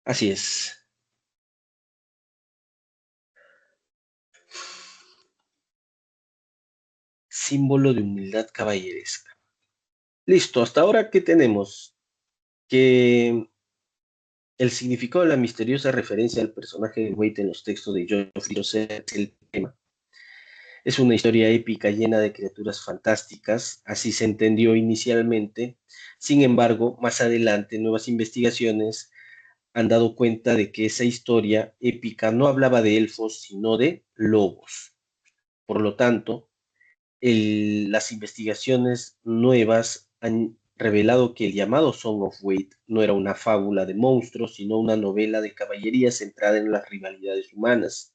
Así es. Símbolo de humildad caballeresca. Listo, hasta ahora, ¿qué tenemos? Que el significado de la misteriosa referencia al personaje de Waite en los textos de Geoffrey Chaucer es el tema. Es una historia épica llena de criaturas fantásticas, así se entendió inicialmente. Sin embargo, más adelante, nuevas investigaciones han dado cuenta de que esa historia épica no hablaba de elfos, sino de lobos. Por lo tanto, las investigaciones nuevas han revelado que el llamado Song of Wait no era una fábula de monstruos, sino una novela de caballería centrada en las rivalidades humanas.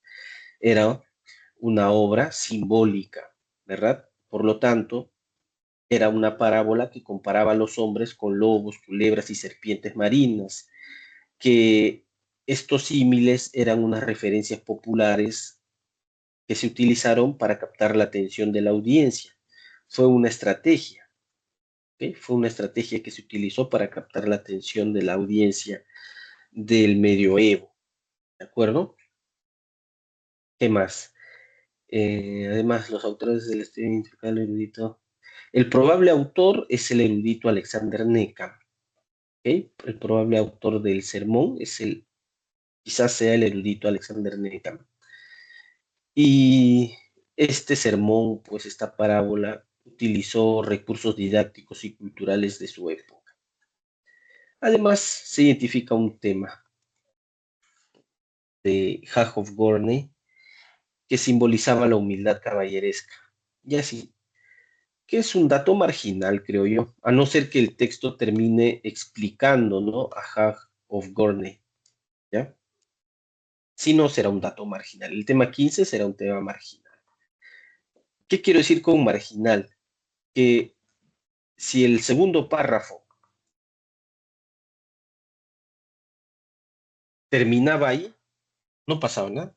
Era una obra simbólica, ¿verdad? Por lo tanto, era una parábola que comparaba a los hombres con lobos, culebras y serpientes marinas, que estos símiles eran unas referencias populares que se utilizaron para captar la atención de la audiencia. Fue una estrategia, ¿ok? Fue una estrategia que se utilizó para captar la atención de la audiencia del medioevo, ¿de acuerdo? ¿Qué más? Además, los autores del estudio integral erudito. El probable autor es el erudito Alexander Neckam, ¿ok? El probable autor del sermón quizás sea el erudito Alexander Neckam. Y este sermón, pues esta parábola, utilizó recursos didácticos y culturales de su época. Además, se identifica un tema de Jacob Gorney que simbolizaba la humildad caballeresca. Y así, que es un dato marginal, creo yo, a no ser que el texto termine explicando, ¿no?, a Hag of Gorney, ¿ya? Si no, será un dato marginal. El tema 15 será un tema marginal. ¿Qué quiero decir con marginal? Que si el segundo párrafo terminaba ahí, no pasaba nada.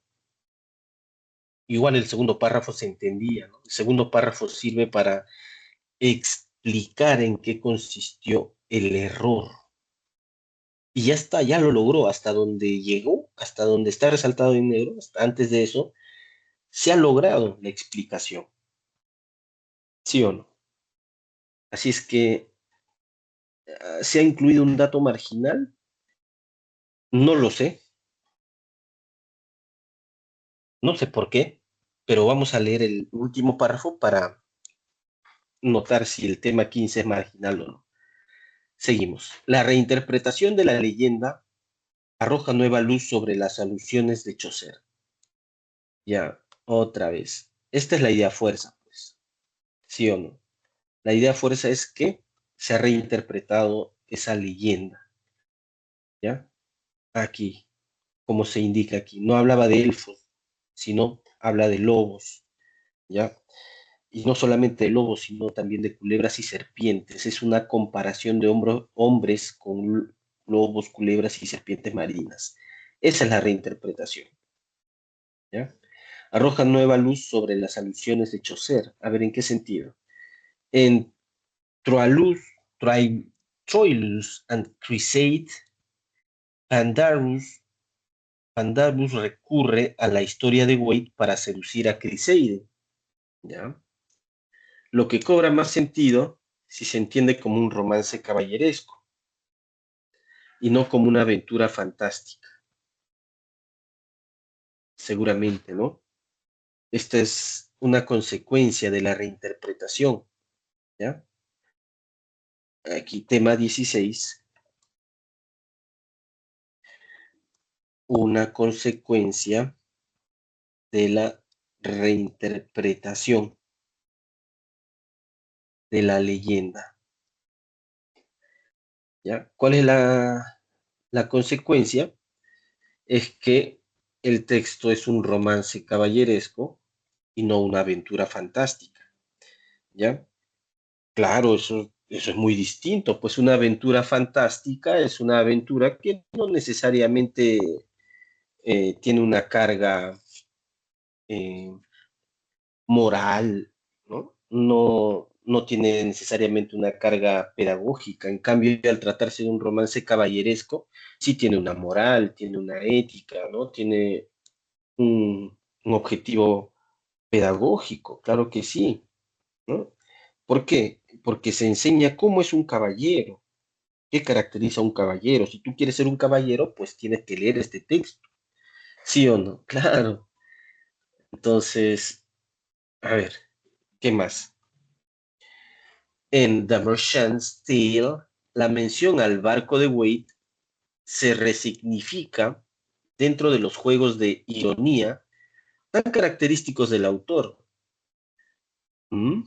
Igual el segundo párrafo se entendía, ¿no? El segundo párrafo sirve para explicar en qué consistió el error. Y ya está, ya lo logró, hasta donde llegó, hasta donde está resaltado en negro, hasta antes de eso, se ha logrado la explicación, ¿sí o no? Así es que se ha incluido un dato marginal, no lo sé, no sé por qué, pero vamos a leer el último párrafo para notar si el tema 15 es marginal o no. Seguimos. La reinterpretación de la leyenda arroja nueva luz sobre las alusiones de Chaucer. Ya, otra vez. Esta es la idea fuerza, pues, ¿sí o no? La idea fuerza es que se ha reinterpretado esa leyenda, ¿ya? Aquí, como se indica aquí, no hablaba de elfos, sino habla de lobos, ¿ya? Y no solamente de lobos, sino también de culebras y serpientes. Es una comparación de hombres con lobos, culebras y serpientes marinas. Esa es la reinterpretación, ¿ya? Arroja nueva luz sobre las alusiones de Chaucer. A ver, ¿en qué sentido? En Troilus, Troilus and Crusade, Pandarus, Pandarus recurre a la historia de Wade para seducir a Criseide, ¿ya? Lo que cobra más sentido si se entiende como un romance caballeresco y no como una aventura fantástica, seguramente, ¿no? Esta es una consecuencia de la reinterpretación, ¿ya? Aquí, tema 16, una consecuencia de la reinterpretación de la leyenda, ¿ya? ¿Cuál es la consecuencia? Es que el texto es un romance caballeresco y no una aventura fantástica, ¿ya? Claro, eso es muy distinto, pues una aventura fantástica es una aventura que no necesariamente tiene una carga eh, moral, ¿no? No tiene necesariamente una carga pedagógica. En cambio, al tratarse de un romance caballeresco, sí tiene una moral, tiene una ética, ¿no? Tiene un objetivo pedagógico, claro que sí, ¿no? ¿Por qué? Porque se enseña cómo es un caballero, qué caracteriza a un caballero. Si tú quieres ser un caballero, pues tienes que leer este texto, ¿sí o no? Claro. Entonces, A ver, ¿qué más? En The Merchant's Tale, la mención al barco de Wade se resignifica dentro de los juegos de ironía tan característicos del autor. ¿Mm?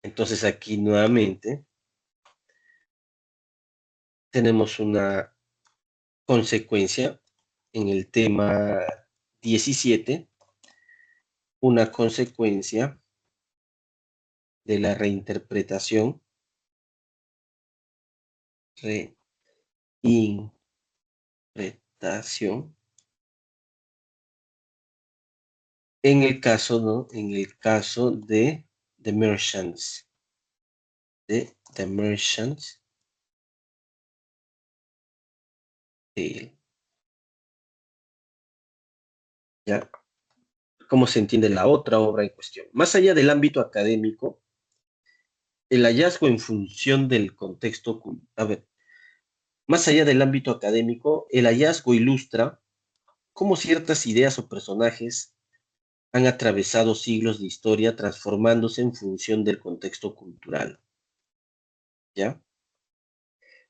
Entonces aquí nuevamente tenemos una consecuencia en el tema 17, una consecuencia de la reinterpretación, en el caso, ¿no? En el caso de The Merchants, Tale. ¿Ya? ¿Cómo se entiende la otra obra en cuestión? Más allá del ámbito académico, el hallazgo en función del contexto, a ver, más allá del ámbito académico, el hallazgo ilustra cómo ciertas ideas o personajes han atravesado siglos de historia transformándose en función del contexto cultural. ¿Ya?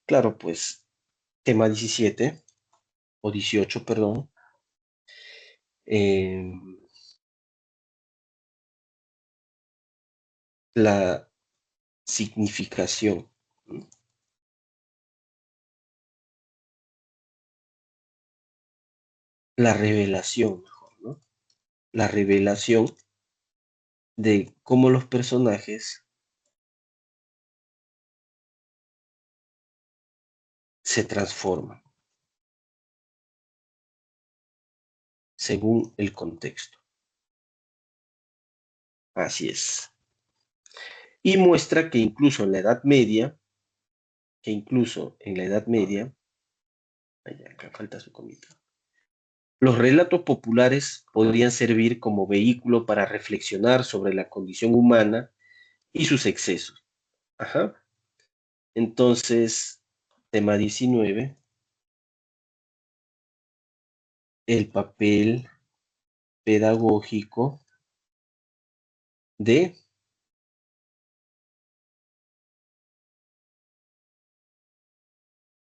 Claro, pues, tema 17, o 18, perdón, eh, la significación, ¿no? La revelación, mejor, ¿no? La revelación de cómo los personajes se transforman según el contexto. Así es. Y muestra que incluso en la Edad Media, ay, acá falta su comita, los relatos populares podrían servir como vehículo para reflexionar sobre la condición humana y sus excesos. Ajá. Entonces, tema 19, el papel pedagógico de,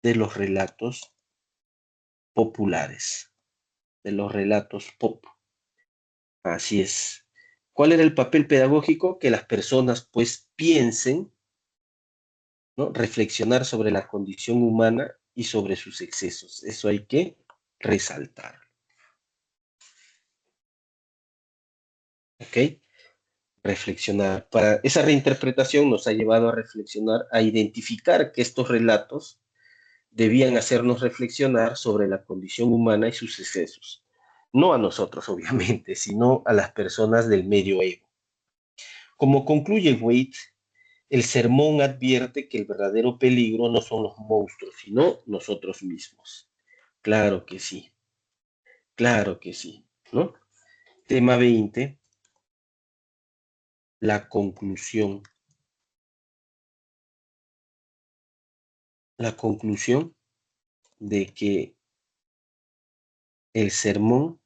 de los relatos populares, de los relatos pop. Así es. ¿Cuál era el papel pedagógico? Que las personas pues piensen, ¿no? Reflexionar sobre la condición humana y sobre sus excesos. Eso hay que resaltar. ¿Ok? Reflexionar. Para esa reinterpretación nos ha llevado a reflexionar, a identificar que estos relatos debían hacernos reflexionar sobre la condición humana y sus excesos. No a nosotros, obviamente, sino a las personas del medioevo. Como concluye Waite, el sermón advierte que el verdadero peligro no son los monstruos, sino nosotros mismos. Claro que sí, ¿no? Tema 20, la conclusión. La conclusión de que el sermón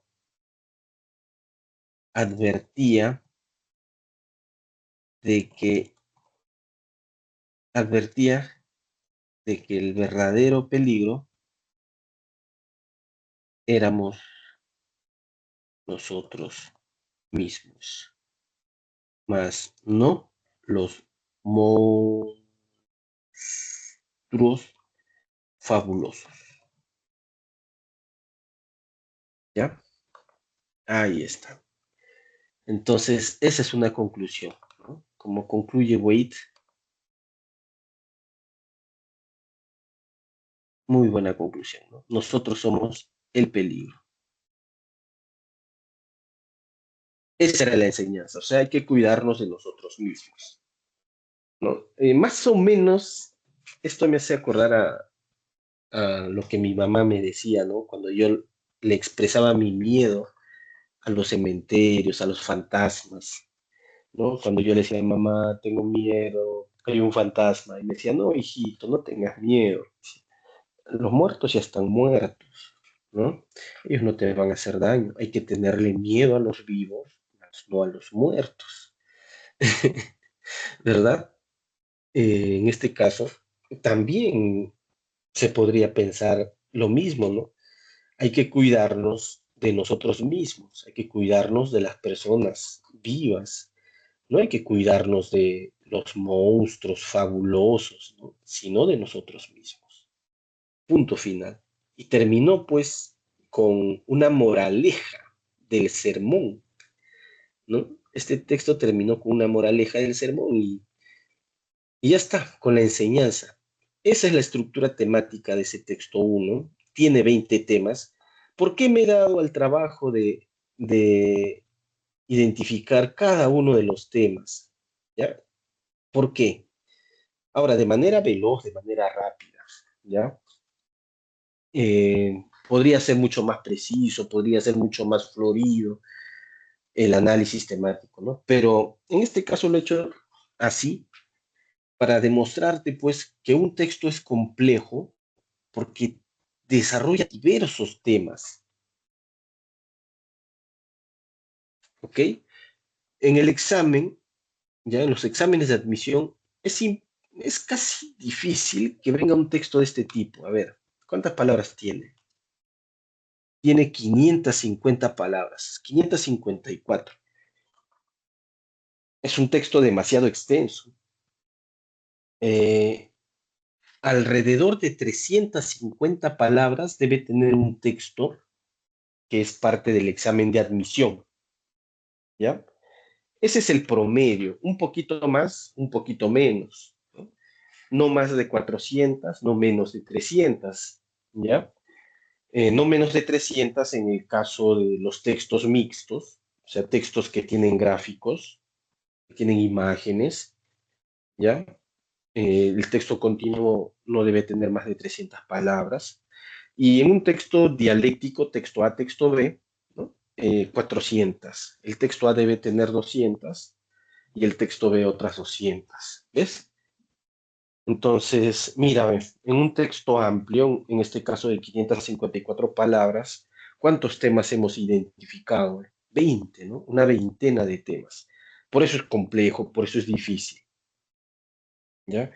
advertía de que advertía de que el verdadero peligro éramos nosotros mismos, más no los monstruos fabulosos. ¿Ya? Ahí está. Entonces, esa es una conclusión, ¿no? Como concluye Wade, muy buena conclusión, ¿no? Nosotros somos el peligro. Esa era la enseñanza, o sea, hay que cuidarnos de nosotros mismos, ¿no? Más o menos, esto me hace acordar a lo que mi mamá me decía, ¿no? Cuando yo le expresaba mi miedo a los cementerios, a los fantasmas, ¿no? Cuando yo le decía, mamá, tengo miedo, hay un fantasma, y me decía, no, hijito, no tengas miedo, los muertos ya están muertos, ¿no? Ellos no te van a hacer daño, hay que tenerle miedo a los vivos, vivos, no a los muertos, ¿verdad? En este caso, también se podría pensar lo mismo, ¿no? Hay que cuidarnos de nosotros mismos, hay que cuidarnos de las personas vivas, no hay que cuidarnos de los monstruos fabulosos, ¿no? Sino de nosotros mismos. Punto final. Y terminó pues con una moraleja del sermón, ¿no? Este texto terminó con una moraleja del sermón y ya está, con la enseñanza. Esa es la estructura temática de ese texto uno. Tiene 20 temas. ¿Por qué me he dado al trabajo de identificar cada uno de los temas? ¿Ya? ¿Por qué? Ahora, de manera veloz, de manera rápida, ¿ya? Podría ser mucho más preciso, podría ser mucho más florido el análisis temático, ¿no? Pero en este caso lo he hecho así para demostrarte, pues, que un texto es complejo porque desarrolla diversos temas, ¿ok? En el examen, ya en los exámenes de admisión, es casi difícil que venga un texto de este tipo. A ver, ¿cuántas palabras tiene? Tiene 550 palabras, 554. Es un texto demasiado extenso. Eh, Alrededor de 350 palabras debe tener un texto que es parte del examen de admisión, ¿ya? Ese es el promedio, un poquito más, un poquito menos, ¿no? No más de 400, no menos de 300, ¿ya? No menos de 300 en el caso de los textos mixtos, o sea, textos que tienen gráficos, que tienen imágenes, ¿ya? El texto continuo no debe tener más de 300 palabras. Y en un texto dialéctico, texto A, texto B, ¿no? 400. El texto A debe tener 200 y el texto B otras 200. ¿Ves? Entonces, mira, en un texto amplio, en este caso de 554 palabras, ¿cuántos temas hemos identificado? 20, ¿no? Una veintena de temas. Por eso es complejo, por eso es difícil, ¿ya?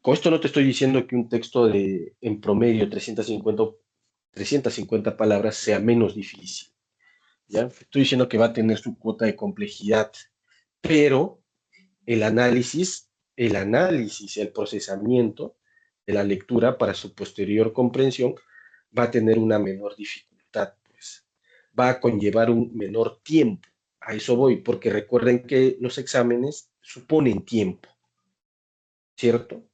Con esto no te estoy diciendo que un texto de, en promedio, 350 palabras sea menos difícil, ¿ya? Estoy diciendo que va a tener su cuota de complejidad, pero el análisis, el procesamiento de la lectura para su posterior comprensión va a tener una menor dificultad, pues. Va a conllevar un menor tiempo. A eso voy, porque recuerden que los exámenes suponen tiempo, ¿cierto?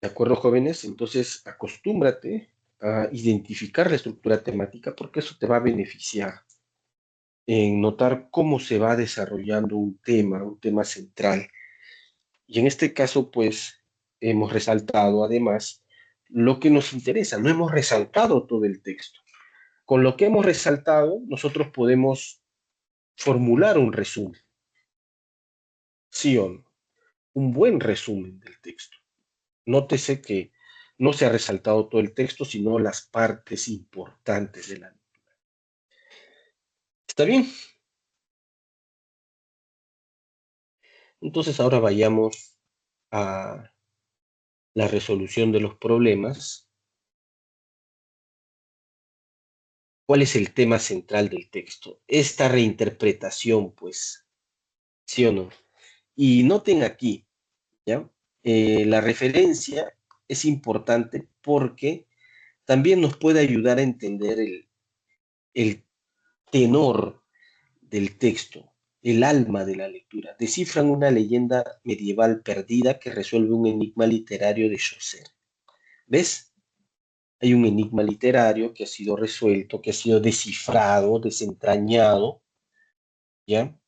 ¿De acuerdo, jóvenes? Entonces, acostúmbrate a identificar la estructura temática porque eso te va a beneficiar en notar cómo se va desarrollando un tema central. Y en este caso, pues, hemos resaltado además lo que nos interesa, no hemos resaltado todo el texto. Con lo que hemos resaltado, nosotros podemos formular un resumen, sí o no, un buen resumen del texto. Nótese que no se ha resaltado todo el texto, sino las partes importantes de la. ¿Está bien? Entonces ahora vayamos a la resolución de los problemas. ¿Cuál es el tema central del texto? Esta reinterpretación, pues, ¿sí o no? Y noten aquí, ¿ya? La referencia es importante porque también nos puede ayudar a entender el tenor del texto, el alma de la lectura. Descifran una leyenda medieval perdida que resuelve un enigma literario de Chaucer. ¿Ves? Hay un enigma literario que ha sido resuelto, que ha sido descifrado, desentrañado, ¿ya?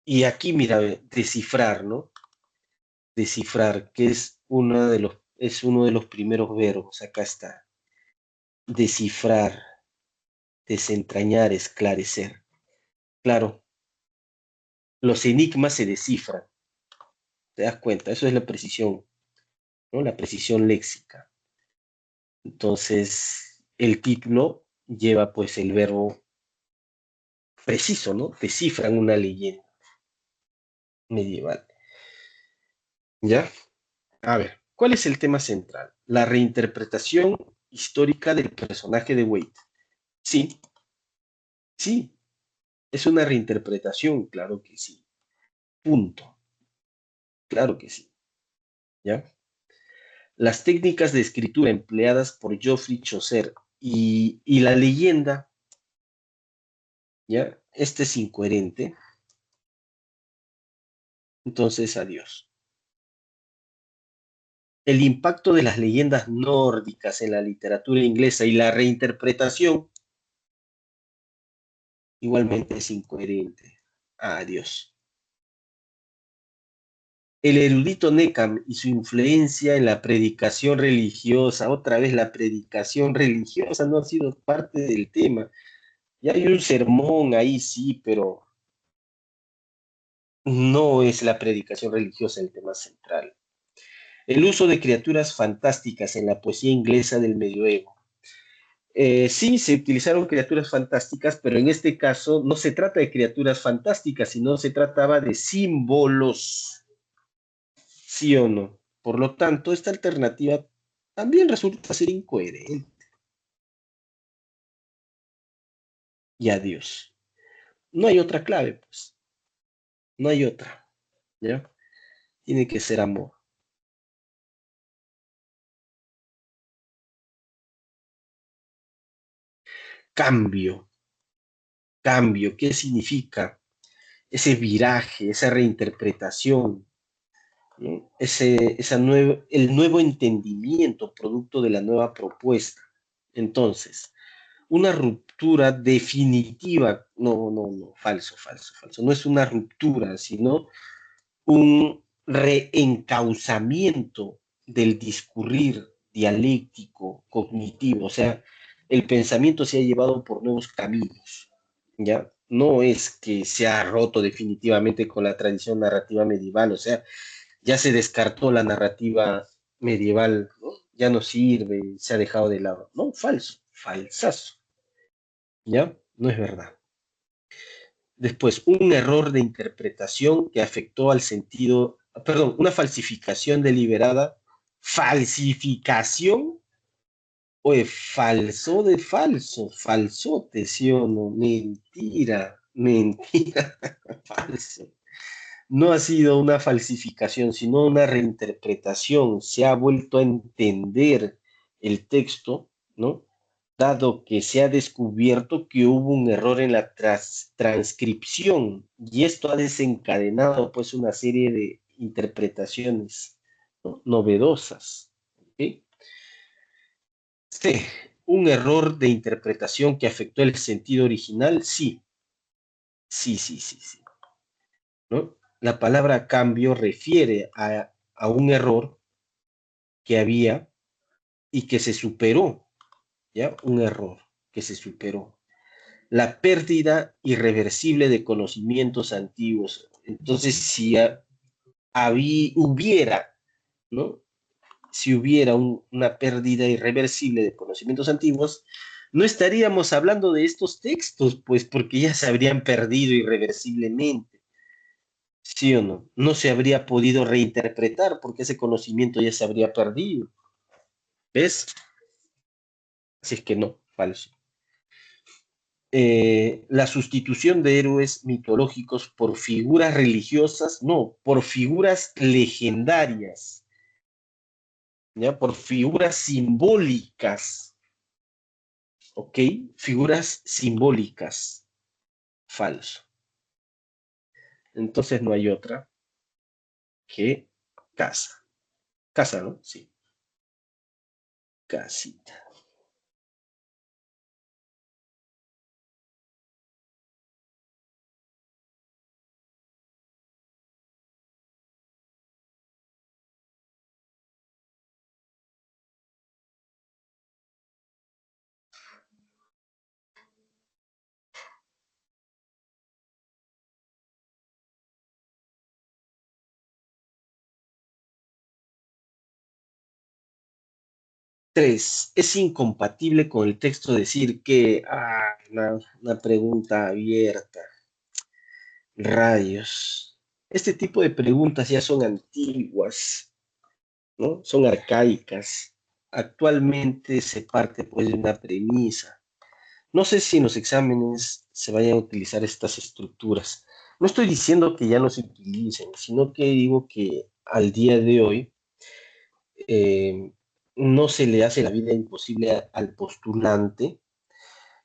Y aquí, mira, descifrar, ¿no? Descifrar, que es uno de los primeros verbos, acá está. Descifrar, desentrañar, esclarecer. Claro, los enigmas se descifran, ¿te das cuenta? Eso es la precisión, ¿no? La precisión léxica. Entonces, el título lleva pues el verbo preciso, ¿no? Descifran una leyenda medieval. ¿Ya? A ver, ¿cuál es el tema central? La reinterpretación histórica del personaje de Wade. Sí, sí, es una reinterpretación, claro que sí. Punto. Claro que sí. ¿Ya? Las técnicas de escritura empleadas por Geoffrey Chaucer y la leyenda, ¿ya? Este es incoherente, entonces adiós. El impacto de las leyendas nórdicas en la literatura inglesa y la reinterpretación igualmente es incoherente. Adiós. El erudito Neckham y su influencia en la predicación religiosa, otra vez la predicación religiosa no ha sido parte del tema. Ya hay un sermón ahí, sí, pero no es la predicación religiosa el tema central. El uso de criaturas fantásticas en la poesía inglesa del medioevo. Sí, se utilizaron criaturas fantásticas, pero en este caso no se trata de criaturas fantásticas, sino se trataba de símbolos, ¿sí o no? Por lo tanto, esta alternativa también resulta ser incoherente. Y adiós. No hay otra clave, pues. No hay otra, ¿ya? Tiene que ser amor. Cambio, cambio, ¿qué significa? Ese viraje, esa reinterpretación, ¿no? El nuevo entendimiento producto de la nueva propuesta. Entonces, una ruptura definitiva, no, no, no, falso, falso, falso. No es una ruptura, sino un reencauzamiento del discurrir dialéctico, cognitivo, o sea, el pensamiento se ha llevado por nuevos caminos, ¿ya? No es que se ha roto definitivamente con la tradición narrativa medieval, o sea, ya se descartó la narrativa medieval, ¿no? Ya no sirve, se ha dejado de lado. No, falso, falsazo, ¿ya? No es verdad. Después, un error de interpretación que afectó al sentido, perdón, una falsificación deliberada, falsificación, oye, falso de falso, falsote, ¿sí o no? Mentira, mentira, falso. No ha sido una falsificación, sino una reinterpretación. Se ha vuelto a entender el texto, ¿no? Dado que se ha descubierto que hubo un error en la transcripción y esto ha desencadenado pues una serie de interpretaciones, ¿no? Novedosas. ¿Ok? Sí, un error de interpretación que afectó el sentido original, sí, sí, sí, sí, sí, ¿no? La palabra cambio refiere a un error que había y que se superó, ¿ya? Un error que se superó. La pérdida irreversible de conocimientos antiguos. Entonces, si hubiera, ¿no? Si hubiera una pérdida irreversible de conocimientos antiguos, no estaríamos hablando de estos textos, pues porque ya se habrían perdido irreversiblemente, ¿sí o no? No se habría podido reinterpretar porque ese conocimiento ya se habría perdido, ¿ves? Así es que no, falso. La sustitución de héroes mitológicos por figuras religiosas, no, por figuras legendarias, ¿ya? Por figuras simbólicas, ¿ok? Figuras simbólicas, falso. Entonces no hay otra que casa. Casa, ¿no? Sí, casita. Tres, es incompatible con el texto decir que, una pregunta abierta, rayos. Este tipo de preguntas ya son antiguas, ¿no? Son arcaicas. Actualmente se parte pues de una premisa. No sé si en los exámenes se vayan a utilizar estas estructuras. No estoy diciendo que ya no se utilicen, sino que digo que al día de hoy eh, no se le hace la vida imposible al postulante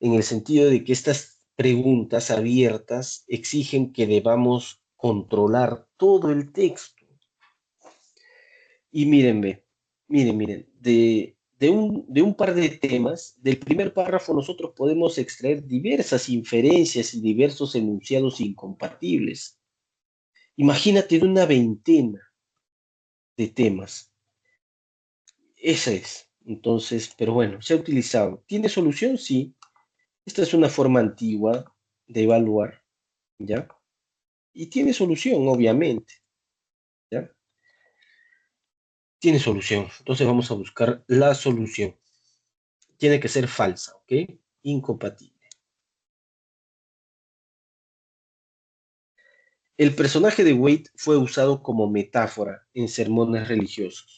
en el sentido de que estas preguntas abiertas exigen que debamos controlar todo el texto. Y miren, miren, de un par de temas, del primer párrafo nosotros podemos extraer diversas inferencias y diversos enunciados incompatibles. Imagínate de una veintena de temas. Esa es. Entonces, pero bueno, se ha utilizado. ¿Tiene solución? Sí. Esta es una forma antigua de evaluar, ¿ya? Y tiene solución, obviamente, ¿ya? Tiene solución. Entonces vamos a buscar la solución. Tiene que ser falsa, ¿ok? Incompatible. El personaje de Wade fue usado como metáfora en sermones religiosos.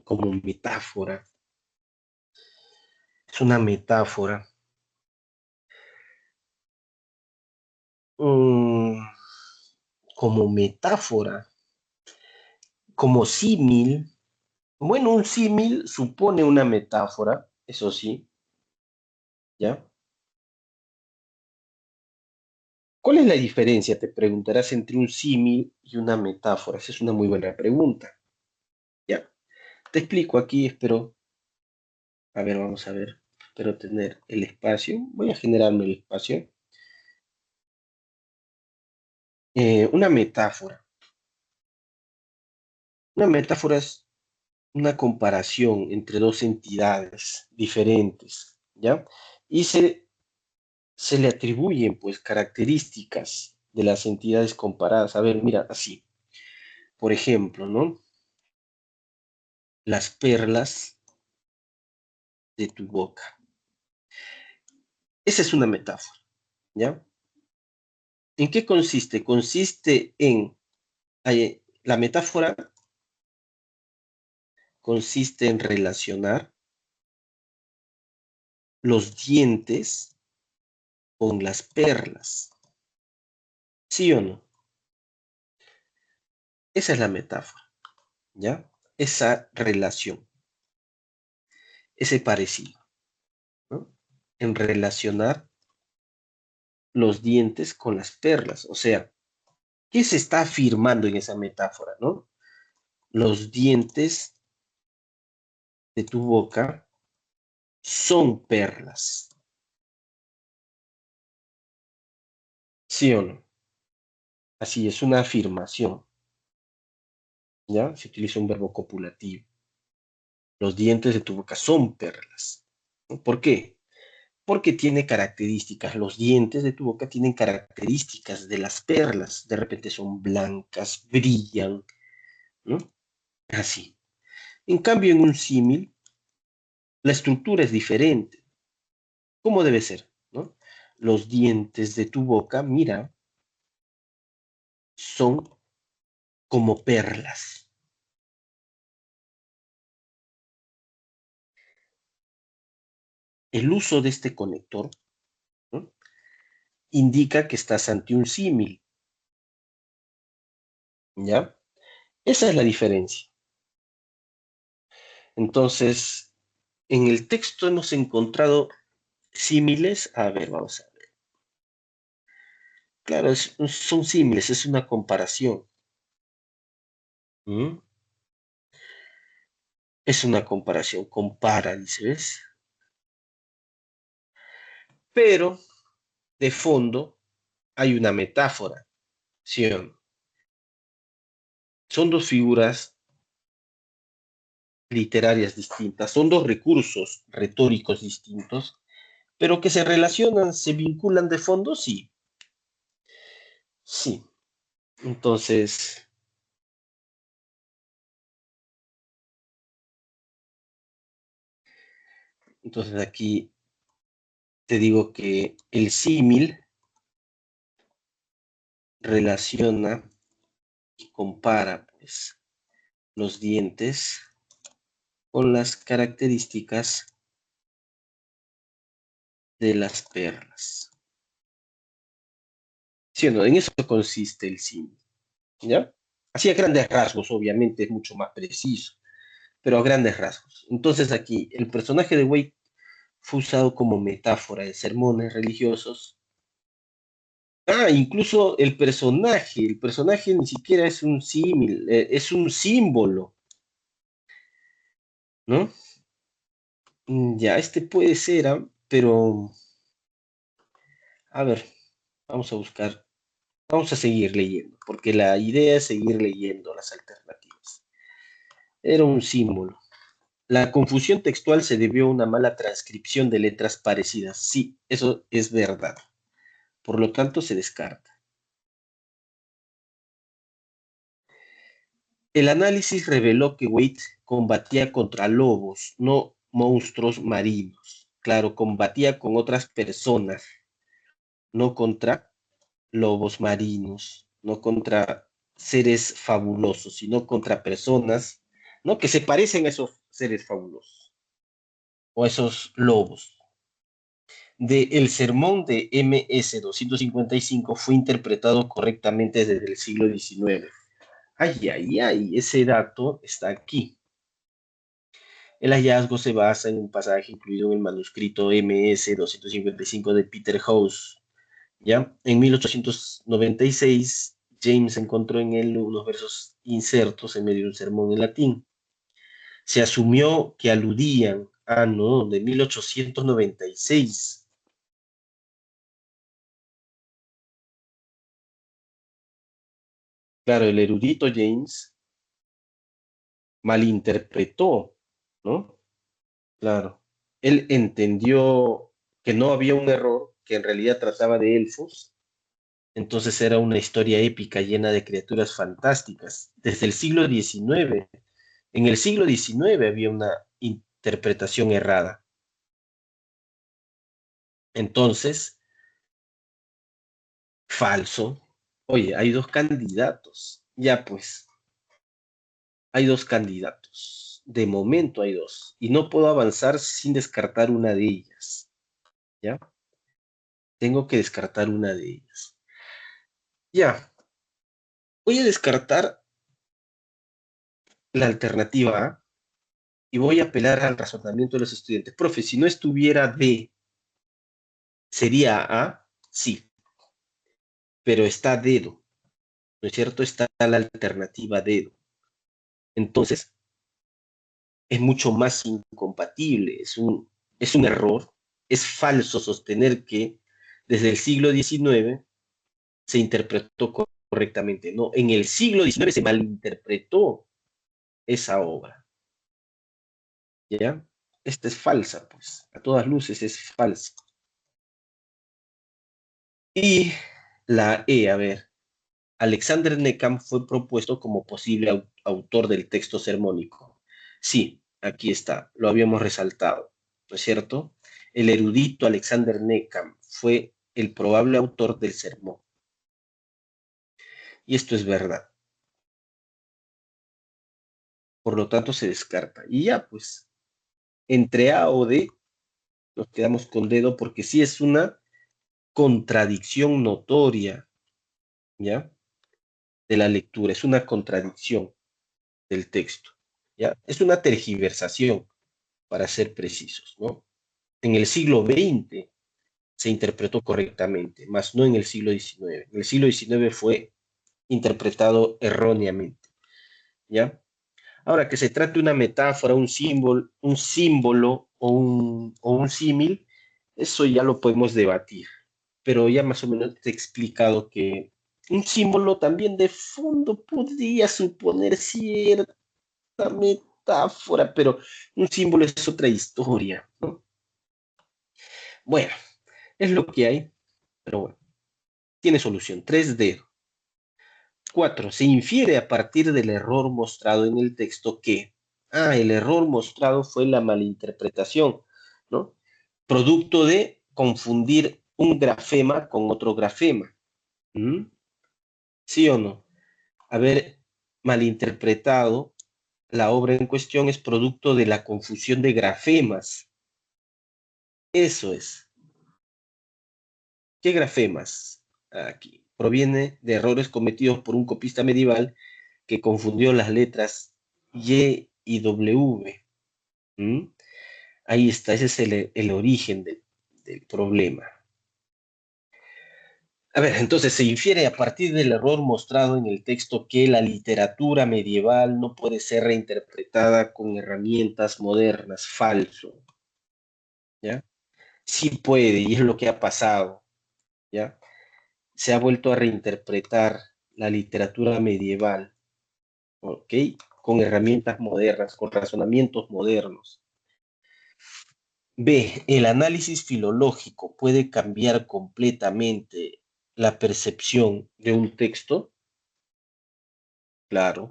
Como metáfora. Es una metáfora. Mm, como metáfora. Como símil. Bueno, un símil supone una metáfora, eso sí, ¿ya? ¿Cuál es la diferencia, te preguntarás, entre un símil y una metáfora? Esa es una muy buena pregunta. Ya, te explico aquí, espero, a ver, vamos a ver, espero tener el espacio. Voy a generarme el espacio. Una metáfora. Una metáfora es una comparación entre dos entidades diferentes, ¿ya? Y se le atribuyen, pues, características de las entidades comparadas. A ver, mira, así. Por ejemplo, ¿no? Las perlas de tu boca. Esa es una metáfora, ¿ya? ¿En qué consiste? Consiste en, la metáfora consiste en relacionar los dientes con las perlas, ¿sí o no? Esa es la metáfora, ¿ya? Esa relación, ese parecido, ¿no? En relacionar los dientes con las perlas, o sea, ¿qué se está afirmando en esa metáfora, no? Los dientes de tu boca son perlas, ¿sí o no? Así es una afirmación, ¿ya? Se utiliza un verbo copulativo. Los dientes de tu boca son perlas, ¿no? ¿Por qué? Porque tiene características, los dientes de tu boca tienen características de las perlas, de repente son blancas, brillan, ¿no? Así. En cambio, en un símil, la estructura es diferente. ¿Cómo debe ser? ¿No? Los dientes de tu boca, mira, son como perlas. El uso de este conector, ¿no? Indica que estás ante un símil, ¿ya? Esa es la diferencia. Entonces, en el texto hemos encontrado símiles. A ver, vamos a ver. Claro, son símiles, es una comparación. ¿Mm? Es una comparación, compara, dice, ¿ves? Pero de fondo hay una metáfora, ¿sí o no? Son dos figuras literarias distintas, son dos recursos retóricos distintos, pero que se relacionan, se vinculan de fondo, sí, sí. Entonces, Entonces aquí te digo que el símil relaciona y compara, pues, los dientes con las características de las perlas. ¿Sí o no? En eso consiste el símil, ¿ya? Así a grandes rasgos, obviamente es mucho más preciso, pero a grandes rasgos. Entonces aquí, el personaje de Wade fue usado como metáfora de sermones religiosos. Ah, incluso el personaje ni siquiera es un símil, es un símbolo, ¿no? Ya, este puede ser, pero, a ver, vamos a buscar, vamos a seguir leyendo, porque la idea es seguir leyendo las alternativas. Era un símbolo. La confusión textual se debió a una mala transcripción de letras parecidas. Sí, eso es verdad. Por lo tanto, se descarta. El análisis reveló que Wade combatía contra lobos, no monstruos marinos. Claro, combatía con otras personas, no contra lobos marinos, no contra seres fabulosos, sino contra personas, ¿no? Que se parecen a esos seres fabulosos o a esos lobos. El sermón de MS 255 fue interpretado correctamente desde el siglo XIX. Ay, ay, ay, ese dato está aquí. El hallazgo se basa en un pasaje incluido en el manuscrito MS 255 de Peter House. ¿Ya? En 1896, James encontró en él unos versos insertos en medio de un sermón en latín. Se asumió que aludían a, no, de 1896. Claro, el erudito James malinterpretó, ¿no? Claro. Él entendió que no había un error, que en realidad trataba de elfos. Entonces era una historia épica llena de criaturas fantásticas. Desde el siglo XIX, en el siglo XIX había una interpretación errada. Entonces, falso. Oye, hay dos candidatos. Ya pues, hay dos candidatos. De momento hay dos. Y no puedo avanzar sin descartar una de ellas. ¿Ya? Tengo que descartar una de ellas. Ya, voy a descartar la alternativa A y voy a apelar al razonamiento de los estudiantes. Profe, si no estuviera D, ¿sería A? Sí, pero está dedo, ¿no es cierto? Está la alternativa dedo. Entonces, es mucho más incompatible, es un error, es falso sostener que desde el siglo XIX se interpretó correctamente. No, en el siglo XIX se malinterpretó esa obra, ¿ya? Esta es falsa, pues, a todas luces es falsa. Y la E, a ver, Alexander Neckham fue propuesto como posible autor del texto sermónico. Sí, aquí está, lo habíamos resaltado, ¿no es cierto? El erudito Alexander Neckham fue el probable autor del sermón. Y esto es verdad. Por lo tanto, se descarta. Y ya, pues, entre A o D, nos quedamos con dedo porque sí es una contradicción notoria, ¿ya? De la lectura, es una contradicción del texto, ¿ya? Es una tergiversación, para ser precisos, ¿no? En el siglo XX se interpretó correctamente, más no en el siglo XIX. En el siglo XIX fue interpretado erróneamente, ¿ya? Ahora, que se trate una metáfora, un símbolo o un símil, eso ya lo podemos debatir, pero ya más o menos te he explicado que un símbolo también de fondo podría suponer cierta metáfora, pero un símbolo es otra historia, ¿no? Bueno, es lo que hay, pero bueno, tiene solución. 3D. 4. Se infiere a partir del error mostrado en el texto que, el error mostrado fue la malinterpretación. ¿no? Producto de confundir un grafema con otro grafema. ¿Mm? ¿Sí o no? Haber malinterpretado la obra en cuestión es producto de la confusión de grafemas. Eso es. ¿Qué grafemas? Aquí. Proviene de errores cometidos por un copista medieval que confundió las letras Y y W. ¿Mm? Ahí está, ese es el origen del problema. A ver, entonces se infiere a partir del error mostrado en el texto que la literatura medieval no puede ser reinterpretada con herramientas modernas. Falso, ¿ya? Sí puede, y es lo que ha pasado, ¿ya? Se ha vuelto a reinterpretar la literatura medieval, ¿ok? Con herramientas modernas, con razonamientos modernos. B. El análisis filológico puede cambiar completamente la percepción de un texto. Claro.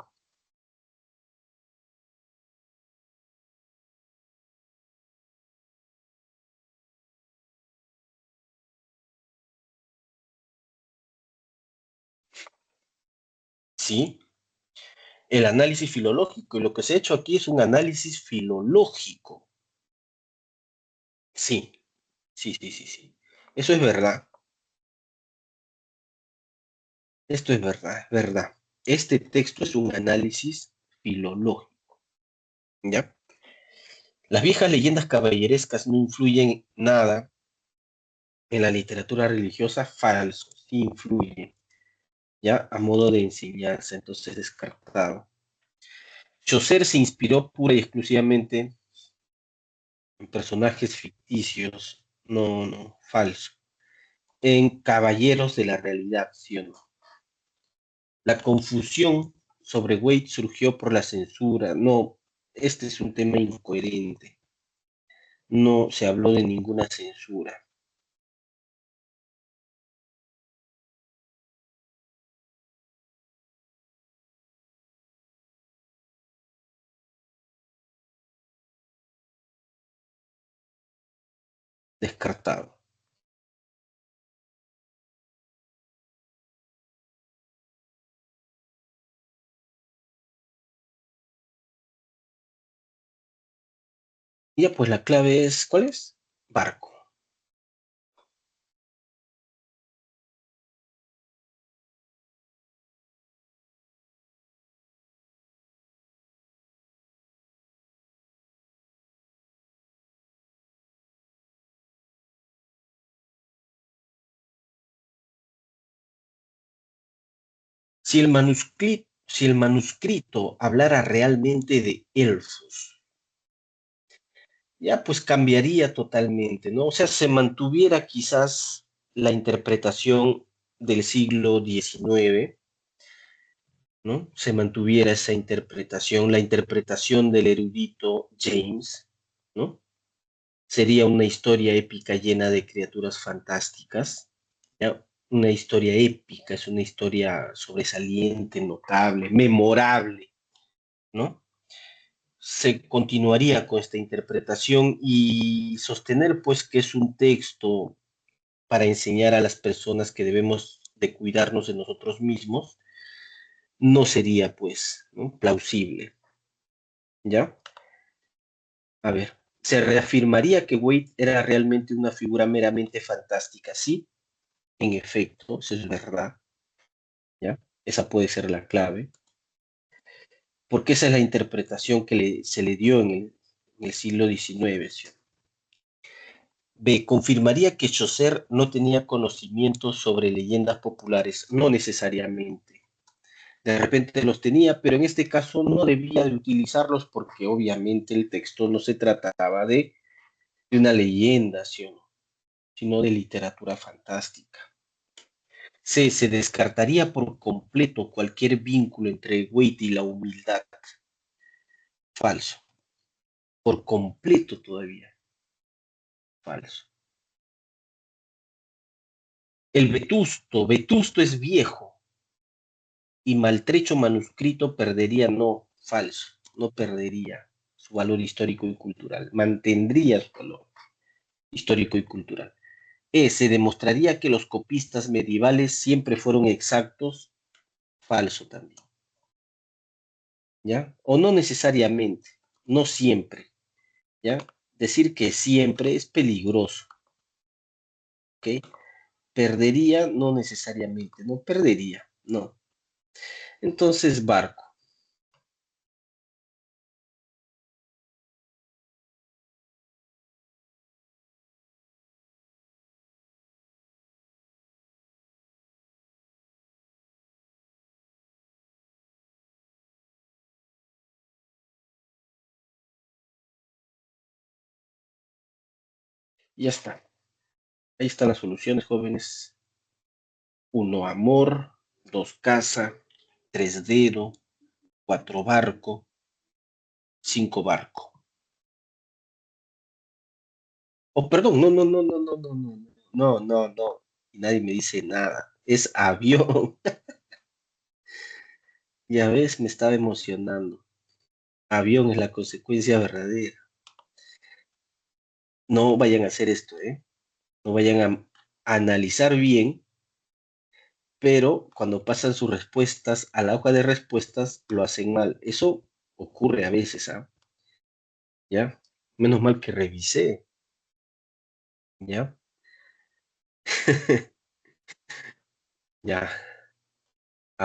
Sí, el análisis filológico, y lo que se ha hecho aquí es un análisis filológico. Sí, sí, sí, sí, sí. Eso es verdad. Esto es verdad, es verdad. Este texto es un análisis filológico, ¿ya? Las viejas leyendas caballerescas no influyen nada en la literatura religiosa. Falso, sí influyen, ¿ya? A modo de enseñanza, entonces descartado. Chaucer se inspiró pura y exclusivamente en personajes ficticios. No, no, falso. En caballeros de la realidad, ¿sí o no? La confusión sobre Wade surgió por la censura. No, este es un tema incoherente. No se habló de ninguna censura. Descartado. Ya, pues la clave es, ¿cuál es? Barco. Si el manuscrito hablara realmente de elfos, ya pues cambiaría totalmente, ¿no? O sea, se mantuviera quizás la interpretación del siglo XIX, ¿no? Se mantuviera esa interpretación, la interpretación del erudito James, ¿no? Sería una historia épica llena de criaturas fantásticas, ¿ya? Una historia épica, es una historia sobresaliente, notable, memorable, ¿no? Se continuaría con esta interpretación y sostener pues que es un texto para enseñar a las personas que debemos de cuidarnos de nosotros mismos, no sería pues, ¿no?, plausible, ¿ya? A ver, se reafirmaría que Wade era realmente una figura meramente fantástica, sí, en efecto, eso es verdad, ¿ya? Esa puede ser la clave, porque esa es la interpretación que se le dio en el siglo XIX, ¿sí? B. Confirmaría que Chaucer no tenía conocimientos sobre leyendas populares, no necesariamente. De repente los tenía, pero en este caso no debía de utilizarlos porque obviamente el texto no se trataba de una leyenda, ¿sí o no?, sino de literatura fantástica. C. Se descartaría por completo cualquier vínculo entre Wade y la humildad. Falso. Por completo todavía. Falso. Vetusto es viejo y maltrecho manuscrito perdería, no, falso, no perdería su valor histórico y cultural, mantendría su valor. histórico y cultural. Se demostraría que los copistas medievales siempre fueron exactos, falso también, ¿ya? O no necesariamente, no siempre, ¿ya? Decir que siempre es peligroso, ¿ok? Perdería, no necesariamente, no perdería, no. Entonces, barco, ya está. Ahí están las soluciones, jóvenes. Uno, amor. Dos, casa. Tres, dedo. Cuatro, barco. Cinco, barco. Oh, perdón, no, no, no, no, no, no, no, no, no, no. Y nadie me dice nada. Es avión. Ya ves, me estaba emocionando. Avión es la consecuencia verdadera. No vayan a hacer esto, ¿eh? No vayan a analizar bien, pero cuando pasan sus respuestas a la hoja de respuestas, lo hacen mal. Eso ocurre a veces, ¿ah? ¿Ya? Menos mal que revisé, ¿ya? Ya.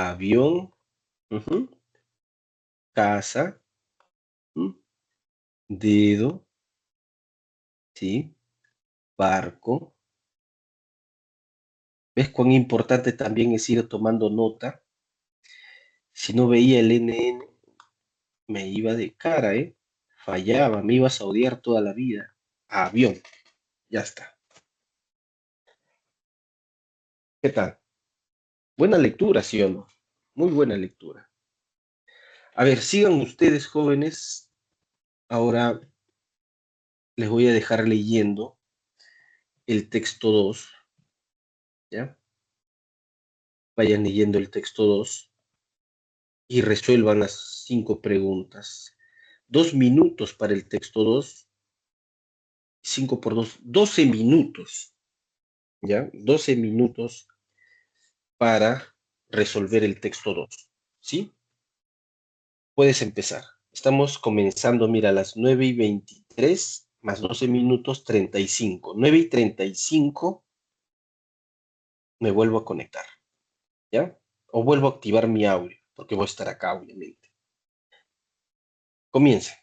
Avión, ujú, casa, ujú, dedo, ¿sí? Barco. ¿Ves cuán importante también es ir tomando nota? Si no veía el NN, me iba de cara, ¿eh? Fallaba, me ibas a odiar toda la vida. Avión, ya está. ¿Qué tal? Buena lectura, ¿sí o no? Muy buena lectura. A ver, sigan ustedes, jóvenes. Ahora les voy a dejar leyendo el texto 2, ¿ya? Vayan leyendo el texto 2 y resuelvan las 5 preguntas. 2 minutos para el texto 2, 5 por 2, 12 minutos, ¿ya? 12 minutos para resolver el texto 2, ¿sí? Puedes empezar. Estamos comenzando, mira, a las 9:23 más 12 minutos 35. 9:35 me vuelvo a conectar, ¿ya? O vuelvo a activar mi audio, porque voy a estar acá, obviamente. Comienza.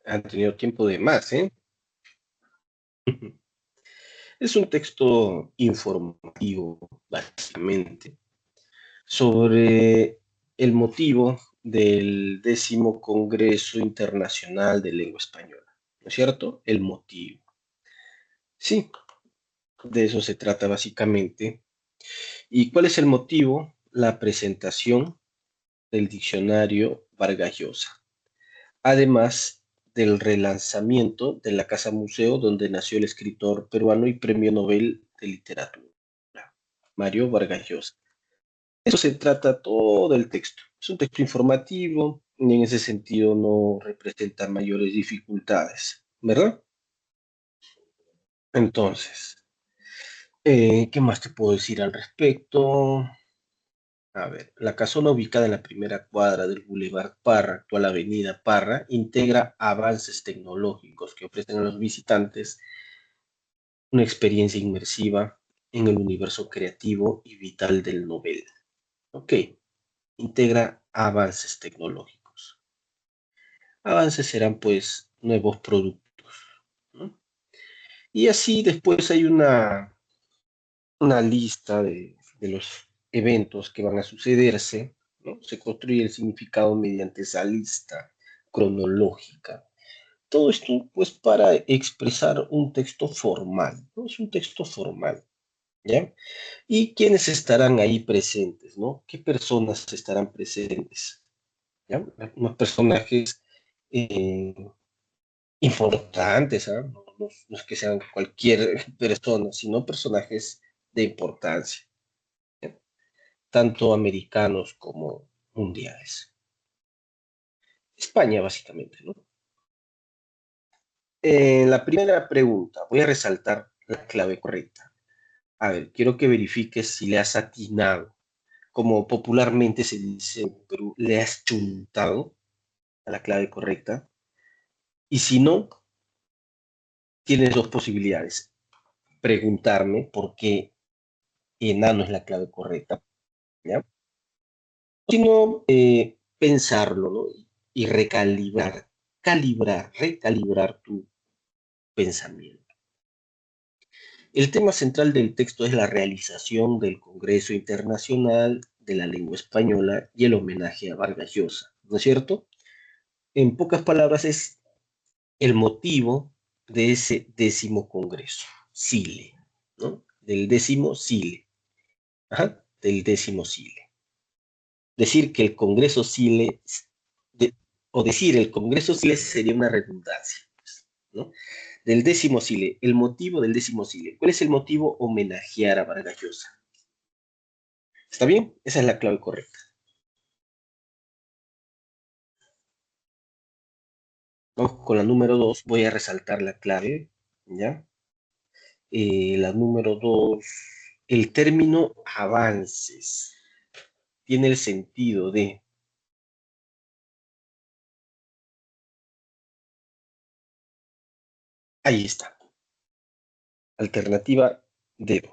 Han tenido tiempo de más, ¿eh? Es un texto informativo, básicamente, sobre el motivo del 10º Congreso Internacional de Lengua Española, ¿no es cierto? El motivo. Sí, de eso se trata básicamente. ¿Y cuál es el motivo? La presentación del diccionario Vargas Llosa, además del relanzamiento de la Casa Museo donde nació el escritor peruano y Premio Nobel de Literatura, Mario Vargas Llosa. Eso se trata todo el texto. Es un texto informativo y en ese sentido no representa mayores dificultades, ¿verdad? Entonces, ¿qué más te puedo decir al respecto? A ver, la casona ubicada en la primera cuadra del Boulevard Parra, actual Avenida Parra, integra avances tecnológicos que ofrecen a los visitantes una experiencia inmersiva en el universo creativo y vital del novel. Ok, integra avances tecnológicos. Avances serán pues nuevos productos, ¿no? Y así después hay una lista de los eventos que van a sucederse, ¿no? Se construye el significado mediante esa lista cronológica. Todo esto, pues, para expresar un texto formal, ¿no? Es un texto formal, ¿ya? ¿Y quiénes estarán ahí presentes, ¿no? ¿Qué personas estarán presentes? ¿Ya? Unos personajes eh, importantes, ¿ah? No es que sean cualquier persona, sino personajes de importancia, ¿ya? Tanto americanos como mundiales. España, básicamente, ¿no? En la primera pregunta, voy a resaltar la clave correcta. A ver, quiero que verifiques si le has atinado, como popularmente se dice en Perú, le has chuntado a la clave correcta. Y si no, tienes dos posibilidades. Preguntarme por qué enano es la clave correcta, ¿ya? Sino pensarlo, ¿no? Y recalibrar tu pensamiento. El tema central del texto es la realización del Congreso Internacional de la Lengua Española y el homenaje a Vargas Llosa, ¿no es cierto? En pocas palabras, es el motivo de ese 10º Congreso, SILE, ¿no? Del 10º SILE, ajá, del 10º SILE. Decir que el Congreso SILE, de, o decir el Congreso SILE sería una redundancia, ¿no? Del 10º SILE, el motivo del 10º SILE. ¿Cuál es el motivo? Homenajear a Vargas Llosa. ¿Está bien? Esa es la clave correcta. Vamos con la número 2. Voy a resaltar la clave, ¿ya? La número 2, el término avances tiene el sentido de, ahí está, alternativa D,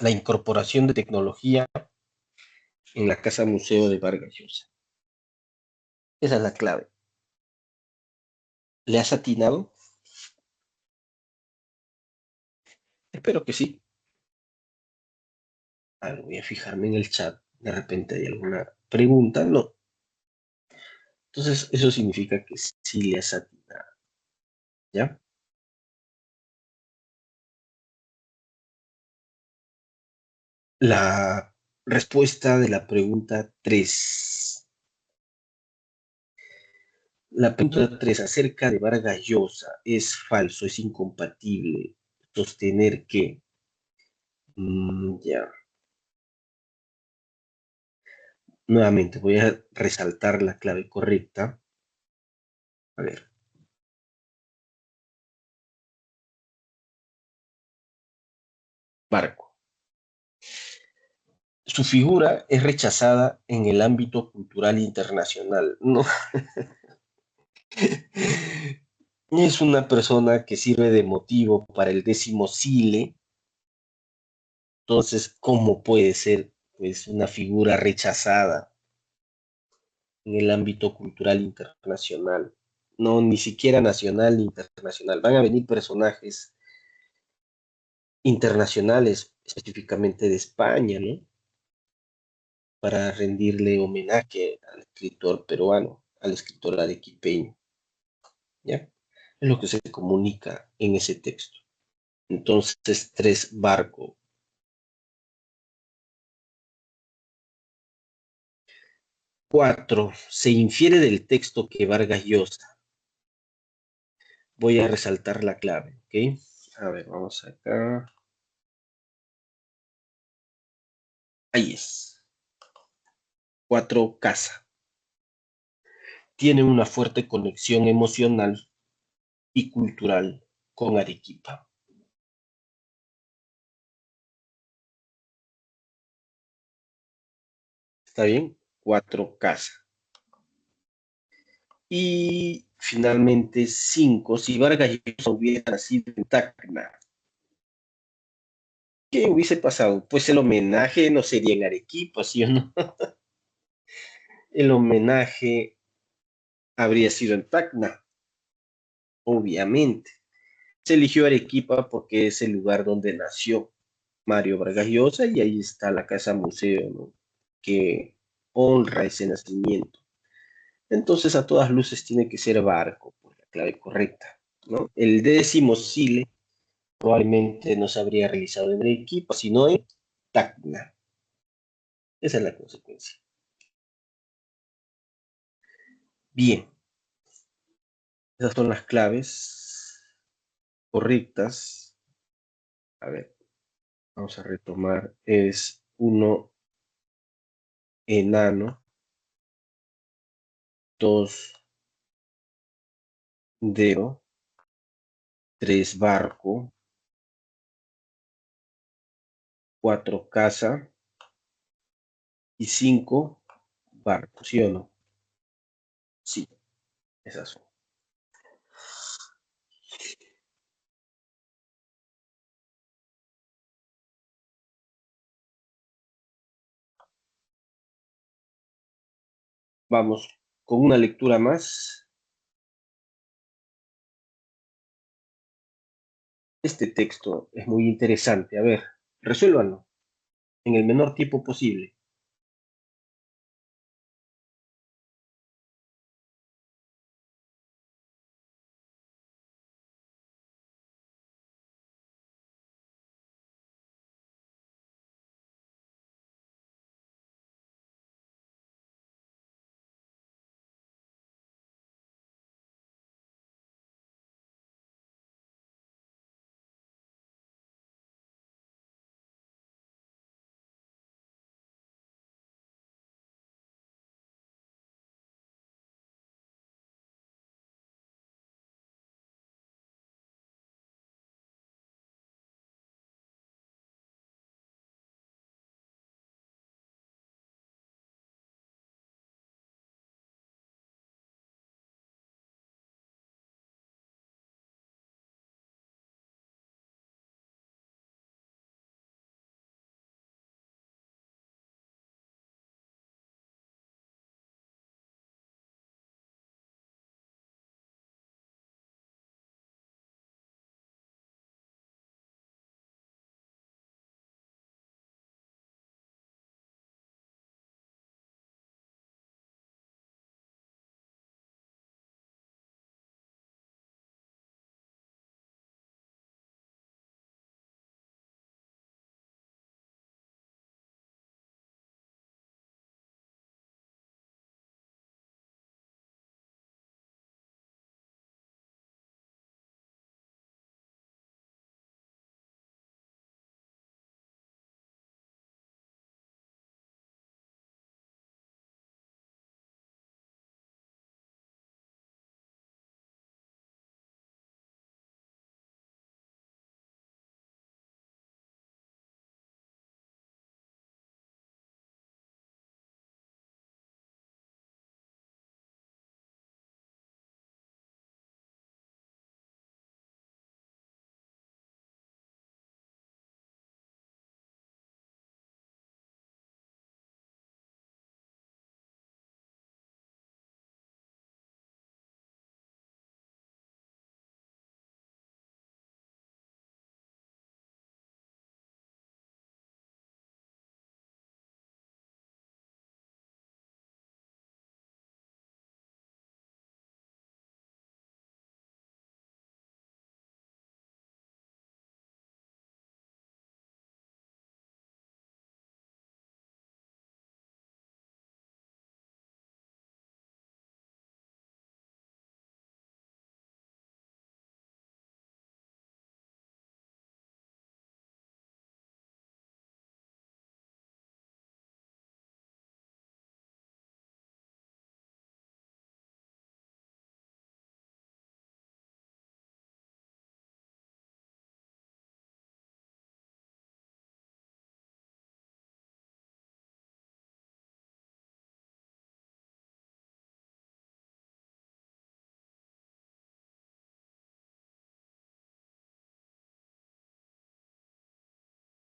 la incorporación de tecnología en la Casa Museo de Vargas Llosa. Esa es la clave. ¿Le has atinado? Espero que sí. Voy a fijarme en el chat. De repente hay alguna pregunta. No. Entonces, eso significa que sí le has atinado. ¿Ya? La respuesta de la pregunta 3. La pregunta 3 acerca de Vargas Llosa es falso, es incompatible sostener que, ya, nuevamente voy a resaltar la clave correcta. A ver, Barco. Su figura es rechazada en el ámbito cultural internacional. No, es una persona que sirve de motivo para el 10º SILE. Entonces, ¿cómo puede ser pues una figura rechazada en el ámbito cultural internacional? no ni siquiera nacional ni internacional. Van a venir personajes internacionales, específicamente de España, ¿no? Para rendirle homenaje al escritor peruano, al escritor arequipeño, ¿ya? Es lo que se comunica en ese texto. Entonces, tres barco. Cuatro, se infiere del texto que Vargas Llosa. Voy a resaltar la clave, ¿ok? A ver, vamos acá. Ahí es. Cuatro, casa. Tiene una fuerte conexión emocional y cultural con Arequipa. ¿Está bien? Cuatro, casa. Y finalmente, cinco, si Vargas Llosa hubiera nacido en Tacna, ¿qué hubiese pasado? Pues el homenaje no sería en Arequipa, ¿sí o no? El homenaje habría sido en Tacna, obviamente. Se eligió Arequipa porque es el lugar donde nació Mario Vargas Llosa y ahí está la casa museo, ¿no? Que honra ese nacimiento. Entonces, a todas luces tiene que ser Barco, por la clave correcta, ¿no? El décimo Sile probablemente no se habría realizado en Arequipa, sino en Tacna. Esa es la consecuencia. Bien, esas son las claves correctas. A ver, vamos a retomar. Es uno enano, dos dedo, tres barco, cuatro casa y cinco barco, ¿sí o no? Sí, esas son. Vamos con una lectura más. Este texto es muy interesante. A ver, resuélvanlo en el menor tiempo posible.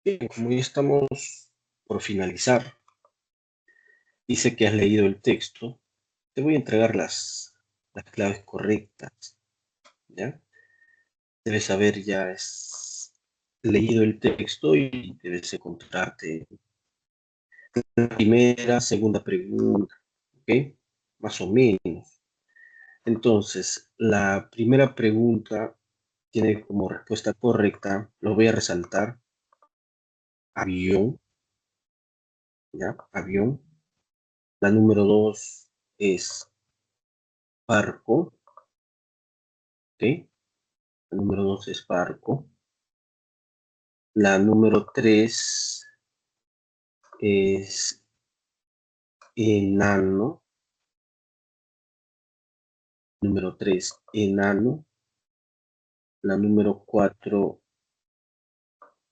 Bien, como ya estamos por finalizar, dice que has leído el texto, te voy a entregar las claves correctas, ¿ya? Debes haber ya leído el texto y debes encontrarte la primera, segunda pregunta, ¿ok? Más o menos. Entonces, la primera pregunta tiene como respuesta correcta, lo voy a resaltar, avión, ¿ya? Avión. La número 2 es barco, ¿ok? La número 2 es barco. La número 3 es enano. Número 3 enano. La número 4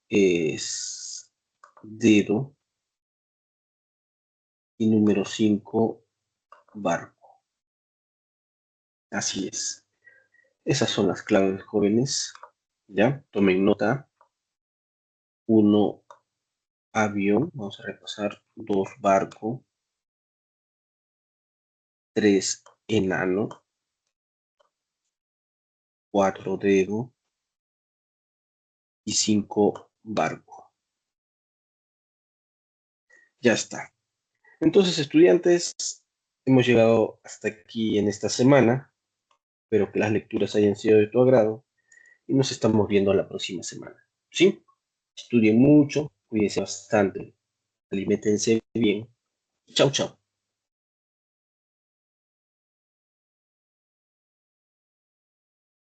es dedo. Y número 5 barco. Así es. Esas son las claves, jóvenes. ¿Ya? Tomen nota. 1, avión. Vamos a repasar. 2, barco. 3, enano. 4, dedo. Y 5, barco. Ya está. Entonces, estudiantes, hemos llegado hasta aquí en esta semana. Espero que las lecturas hayan sido de tu agrado y nos estamos viendo la próxima semana. ¿Sí? Estudien mucho, cuídense bastante, aliméntense bien. Chau, chau.